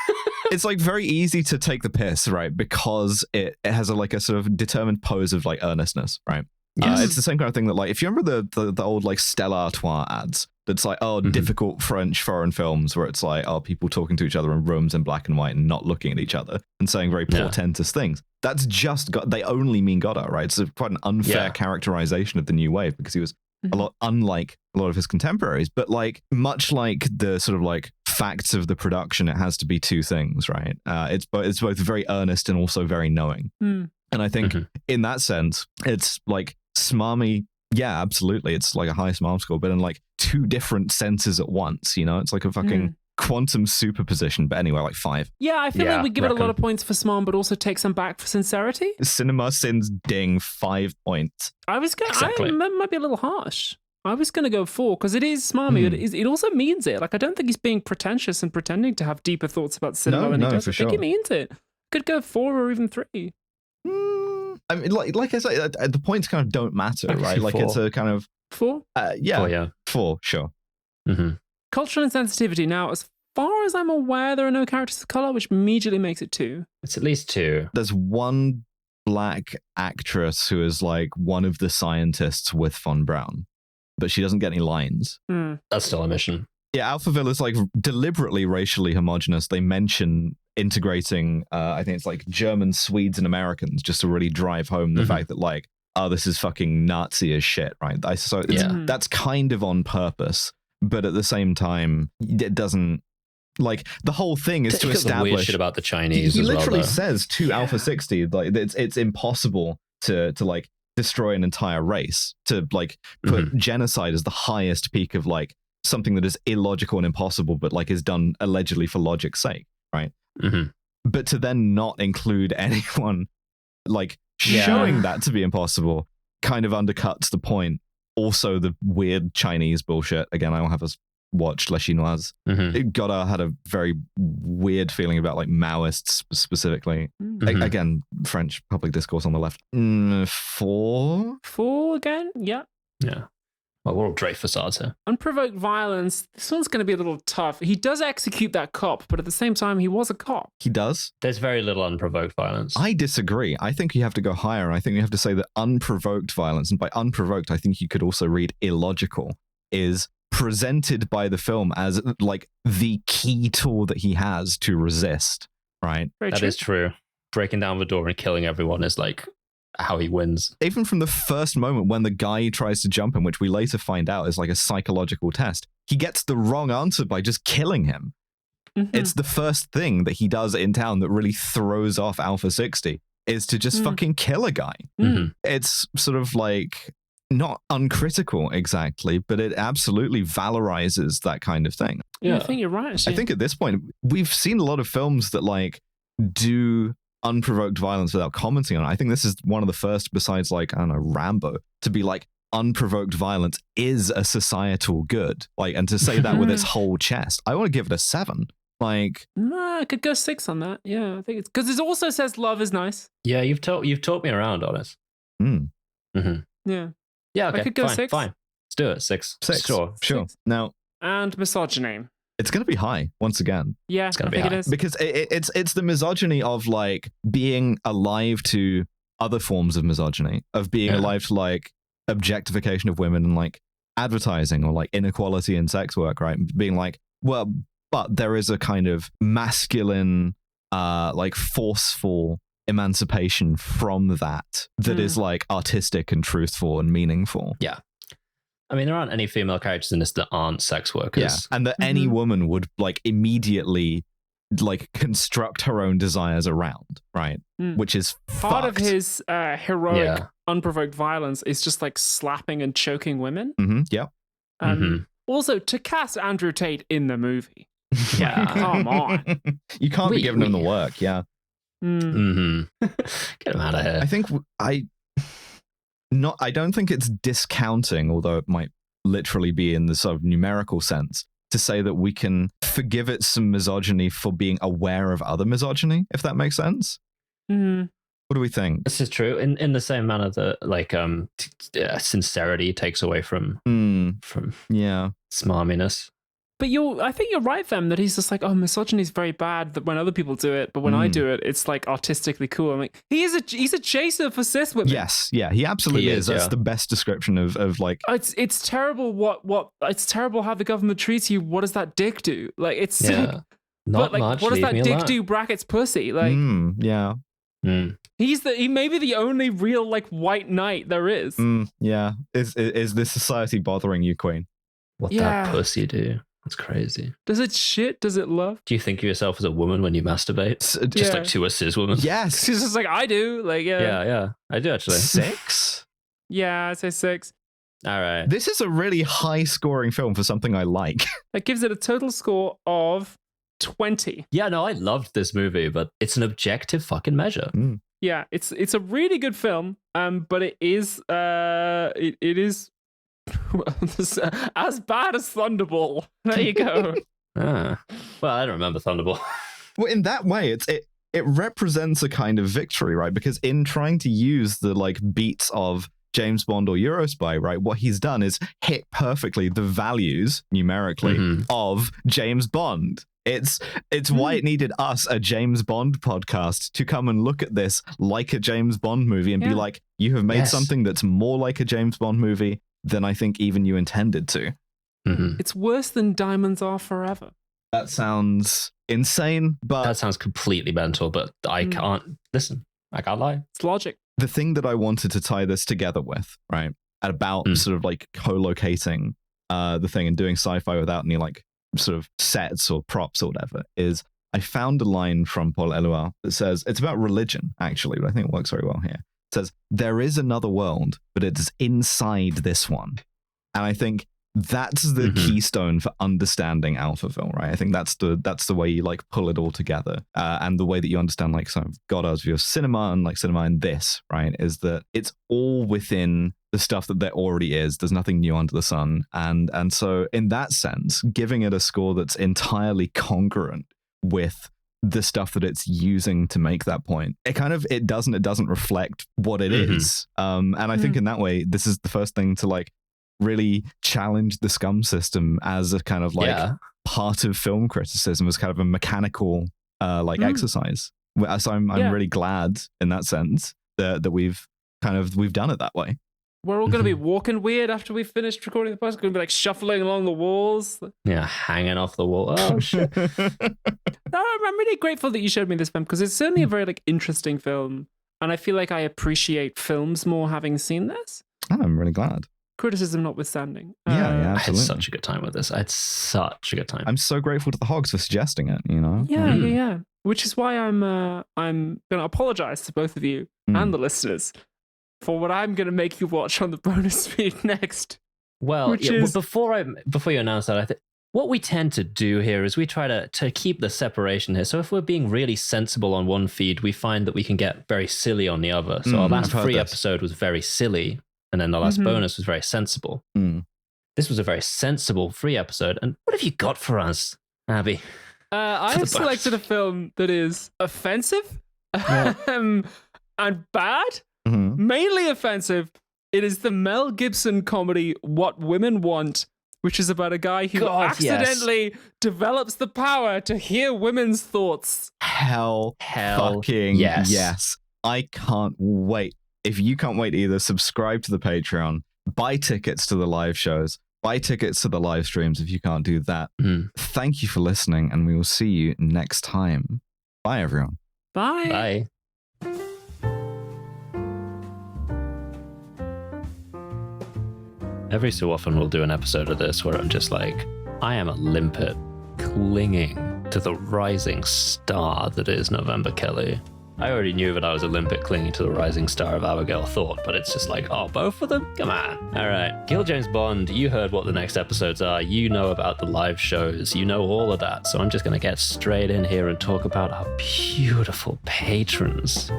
It's like very easy to take the piss, right, because it has a sort of determined pose of like earnestness, right? Yes. It's the same kind of thing that, like, if you remember the old like Stella Artois ads, that's like, difficult French foreign films where it's like, people talking to each other in rooms in black and white and not looking at each other and saying very portentous things. That's just they only mean Godard, right? It's quite an unfair characterization of the new wave, because he was a lot unlike a lot of his contemporaries, but like much like the sort of like facts of the production, it has to be 2 things, right? It's both very earnest and also very knowing. And I think in that sense, it's like smarmy. Yeah, absolutely. It's like a high smarm score, but in like 2 different senses at once, you know? It's like a fucking quantum superposition, but anyway, like 5. Yeah, I feel like we give it a lot of points for smarm, but also take some back for sincerity. Cinema sins ding 5 points. I might be a little harsh. I was going to go 4 because it is smarmy, but it also means it. Like, I don't think he's being pretentious and pretending to have deeper thoughts about cinema than he does. I think he means it. Could go 4 or even 3. I mean, like I said, the points kind of don't matter, right? Like 4. it's a kind of 4? Yeah, 4, yeah. 4, sure. Mm-hmm. Cultural insensitivity. Now, as far as I'm aware, there are no characters of color, which immediately makes it 2. It's at least 2. There's one black actress who is like one of the scientists with Von Braun, but she doesn't get any lines. That's still a mission. Yeah, Alphaville is like deliberately racially homogenous. They mention integrating, I think it's like Germans, Swedes, and Americans just to really drive home the fact that like, oh, this is fucking Nazi as shit, right? So that's kind of on purpose, but at the same time, it doesn't. Like the whole thing is to establish weird shit about the Chinese. He as literally well, says to Alpha 60, like it's impossible to like destroy an entire race, to like put genocide as the highest peak of like something that is illogical and impossible, but like is done allegedly for logic's sake, right? But to then not include anyone like showing that to be impossible kind of undercuts the point. Also, the weird Chinese bullshit. Again, I don't have watched Les Chinoises. Godard had a very weird feeling about like Maoists specifically. Again, French public discourse on the left. 4? 4 again? Yeah. Well, we're all Dreyfus facades here. Unprovoked violence. This one's going to be a little tough. He does execute that cop, but at the same time, he was a cop. He does? There's very little unprovoked violence. I disagree. I think you have to go higher. I think you have to say that unprovoked violence, and by unprovoked, I think you could also read illogical, is presented by the film as like the key tool that he has to resist, right? That is true. Breaking down the door and killing everyone is like how he wins. Even from the first moment when the guy tries to jump him, which we later find out is like a psychological test, he gets the wrong answer by just killing him. It's the first thing that he does in town that really throws off Alpha 60 is to just fucking kill a guy. It's sort of like not uncritical exactly, but it absolutely valorizes that kind of thing. Yeah, I think you're right. Actually. I think at this point, we've seen a lot of films that like do unprovoked violence without commenting on it. I think this is one of the first, besides like, I don't know, Rambo, to be like, unprovoked violence is a societal good. Like, and to say that with its whole chest, I want to give it a 7. Like, no, I could go 6 on that. Yeah, I think it's because it also says love is nice. Yeah, you've taught me around on it. Yeah, okay, I could go 6. Fine, let's do it. 6. 6. Sure. 6. Now, and misogyny. It's going to be high once again. Yeah, it's going to be high. It is. Because it's the misogyny of like being alive to other forms of misogyny, of being alive to like objectification of women and like advertising or like inequality in sex work, right? Being like, well, but there is a kind of masculine, like forceful emancipation from that is like artistic and truthful and meaningful. Yeah. I mean, there aren't any female characters in this that aren't sex workers. Yeah, and that any woman would like immediately like construct her own desires around, right? Which is part fucked. of his heroic unprovoked violence is just like slapping and choking women. Also, to cast Andrew Tate in the movie. Yeah, come on. You can't be giving him the work, yeah. Get him out of here. I think I don't think it's discounting, although it might literally be in the sort of numerical sense, to say that we can forgive it some misogyny for being aware of other misogyny, if that makes sense. What do we think? This is true. In the same manner that like sincerity takes away from smarminess. But I think you're right, Fem, that he's just like, oh, misogyny is very bad that when other people do it, but when I do it, it's like artistically cool. I'm like, he's a chaser for cis women. Yes, yeah, he absolutely is. That's the best description of like. It's terrible. It's terrible how the government treats you. What does that dick do? Like it's sick. Not like, much. What does that dick do? Brackets pussy. Like he may be the only real like white knight there is. Yeah, is this society bothering you, Queen? What that pussy do? That's crazy. Does it shit? Does it love? Do you think of yourself as a woman when you masturbate? Just like to a cis woman? Yes. She's just like, I do. Like, Yeah, I do actually. 6? Yeah, I'd say 6. All right. This is a really high scoring film for something I like. That gives it a total score of 20. Yeah, no, I loved this movie, but it's an objective fucking measure. Yeah, it's a really good film, but it is it is as bad as Thunderball. There you go. Well, I don't remember Thunderball. Well, in that way, it represents a kind of victory, right? Because in trying to use the like beats of James Bond or Eurospy, right, what he's done is hit perfectly the values numerically of James Bond. It's why it needed us, a James Bond podcast, to come and look at this like a James Bond movie and be like, you have made something that's more like a James Bond movie than I think even you intended to. It's worse than Diamonds Are Forever. That sounds insane, but... That sounds completely mental, but I can't... Listen, I can't lie. It's logic. The thing that I wanted to tie this together with, right, about sort of like co-locating the thing and doing sci-fi without any like sort of sets or props or whatever, is I found a line from Paul Eluard that says, it's about religion, actually, but I think it works very well here. It says, there is another world, but it is inside this one. And I think that's the keystone for understanding Alphaville, right? I think that's the way you like pull it all together, and the way that you understand like some of Godard's view of cinema and like cinema in this, right, is that it's all within the stuff that there already is. There's nothing new under the sun, and so in that sense, giving it a score that's entirely congruent with the stuff that it's using to make that point, it doesn't reflect what it is, and I think in that way, this is the first thing to like really challenge the scum system as a kind of like part of film criticism, as kind of a mechanical exercise. So I'm really glad in that sense that we've done it that way. We're all going to be walking weird after we finished recording the podcast. We're going to be like shuffling along the walls. Yeah, hanging off the wall. Oh, shit. No, I'm really grateful that you showed me this film, because it's certainly a very like interesting film. And I feel like I appreciate films more having seen this. Oh, I'm really glad. Criticism notwithstanding. Yeah, absolutely. I had such a good time with this. I had such a good time. I'm so grateful to the Hogs for suggesting it, you know? Yeah. Which is why I'm going to apologize to both of you and the listeners for what I'm going to make you watch on the bonus feed next. Well, before you announce that, I think what we tend to do here is we try to keep the separation here. So if we're being really sensible on one feed, we find that we can get very silly on the other. So our last free episode was very silly, and then the last bonus was very sensible. This was a very sensible free episode. And what have you got for us, Abby? I have selected a film that is offensive and bad. Mainly offensive. It is the Mel Gibson comedy What Women Want, which is about a guy who accidentally develops the power to hear women's thoughts. Hell fucking yes. I can't wait. If you can't wait either, subscribe to the Patreon, buy tickets to the live shows, buy tickets to the live streams if you can't do that. Thank you for listening, and we will see you next time. Bye, everyone. Bye. Every so often we'll do an episode of this where I'm just like, I am a limpet clinging to the rising star that is November Kelly. I already knew that I was a limpet clinging to the rising star of Abigail Thought, but it's just like, oh, both of them? Come on. All right. Kill James Bond, you heard what the next episodes are. You know about the live shows. You know all of that. So I'm just going to get straight in here and talk about our beautiful patrons.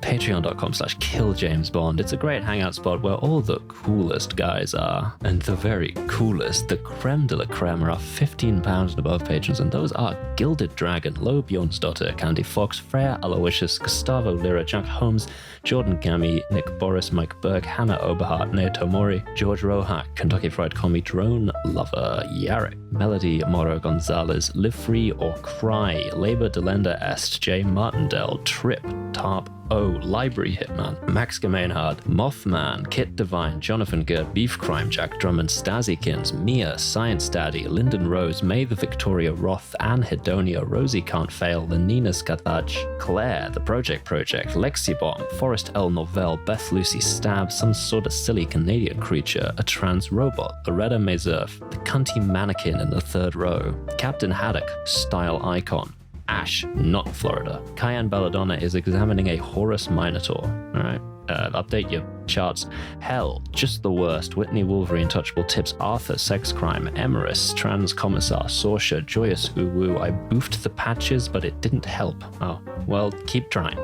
Patreon.com/killjamesbond. It's a great hangout spot where all the coolest guys are, and the very coolest, the creme de la creme, are our £15 and above patrons, and those are Gilded Dragon, Lo Bjornsdotter, Candy Fox, Freya Aloysius, Gustavo Lira, Jack Holmes, Jordan Gammy, Nick Boris, Mike Berg, Hannah Oberhart, Naoto Mori, George Rohack, Kentucky Fried Commie, Drone Lover, Yarrick, Melody Moro Gonzalez, Live Free or Cry, Labor Delenda Est, Jay Martindale, Trip, Tarp, Library Hitman, Max Gemainhard, Mothman, Kit Divine, Jonathan Gerd, Beef Crime, Jack Drummond, Stazykins, Mia, Science Daddy, Lyndon Rose, May the Victoria Roth, Anne Hedonia, Rosie Can't Fail, the Nina Skathaj, Claire, The Project, Lexibomb, Forrest L. Novell, Beth Lucy Stab, Some Sort of Silly Canadian Creature, A Trans Robot, Loretta Mazurf, The Cunty Mannequin in the Third Row, Captain Haddock, Style Icon, Ash, not Florida. Cayenne Belladonna is examining a Horus Minotaur. All right. Update your charts. Hell, Just the Worst, Whitney Wolverine, Touchable Tips, Arthur, Sex Crime, Emerus, Trans Commissar, Sorsha, Joyous Uwu. I boofed the patches, but it didn't help. Oh, well, keep trying.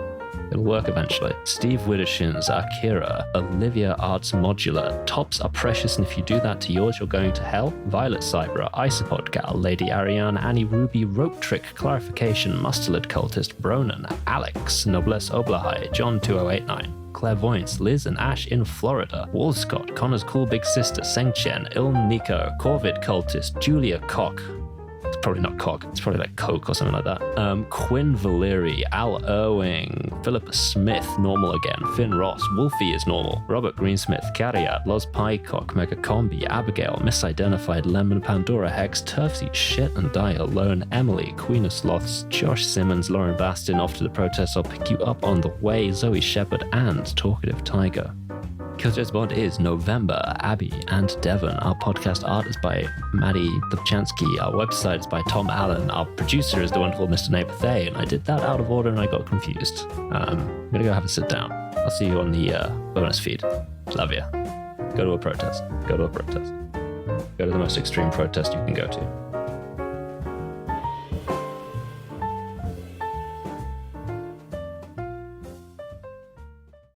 It'll work eventually. Steve Widdershins, Akira, Olivia Arts Modular. Tops are precious, and if you do that to yours, you're going to hell. Violet Cybra, Isopod Gal, Lady Ariane, Annie Ruby, Rope Trick, Clarification, Mustard Cultist, Bronan, Alex, Noblesse Oblahai, John 2089. Clairvoyance, Liz and Ash in Florida, Walscott, Connor's Cool Big Sister, Seng-Chen, Il Nico, Corvid Cultist, Julia Koch. It's probably not Cock, it's probably like Coke or something like that. Quinn Valeri, Al Irving, Philippa Smith, normal again, Finn Ross, Wolfie is normal, Robert Greensmith, Cariat, Loz Pycock, Mega Combi, Abigail, Misidentified, Lemon, Pandora Hex, Turfs Eat Shit and Die Alone, Emily, Queen of Sloths, Josh Simmons, Lauren Bastin, Off to the Protest, I'll Pick You Up on the Way, Zoe Shepherd, and Talkative Tiger. Killjoy's Bond is November, Abby and Devon. Our podcast art is by Maddie Dobchansky. Our website is by Tom Allen. Our producer is the wonderful Mr. Neighbor Thay, and I did that out of order and I got confused. I'm gonna go have a sit down. I'll see you on the bonus feed. Love ya. Go to a protest. Go to a protest. Go to the most extreme protest you can go to.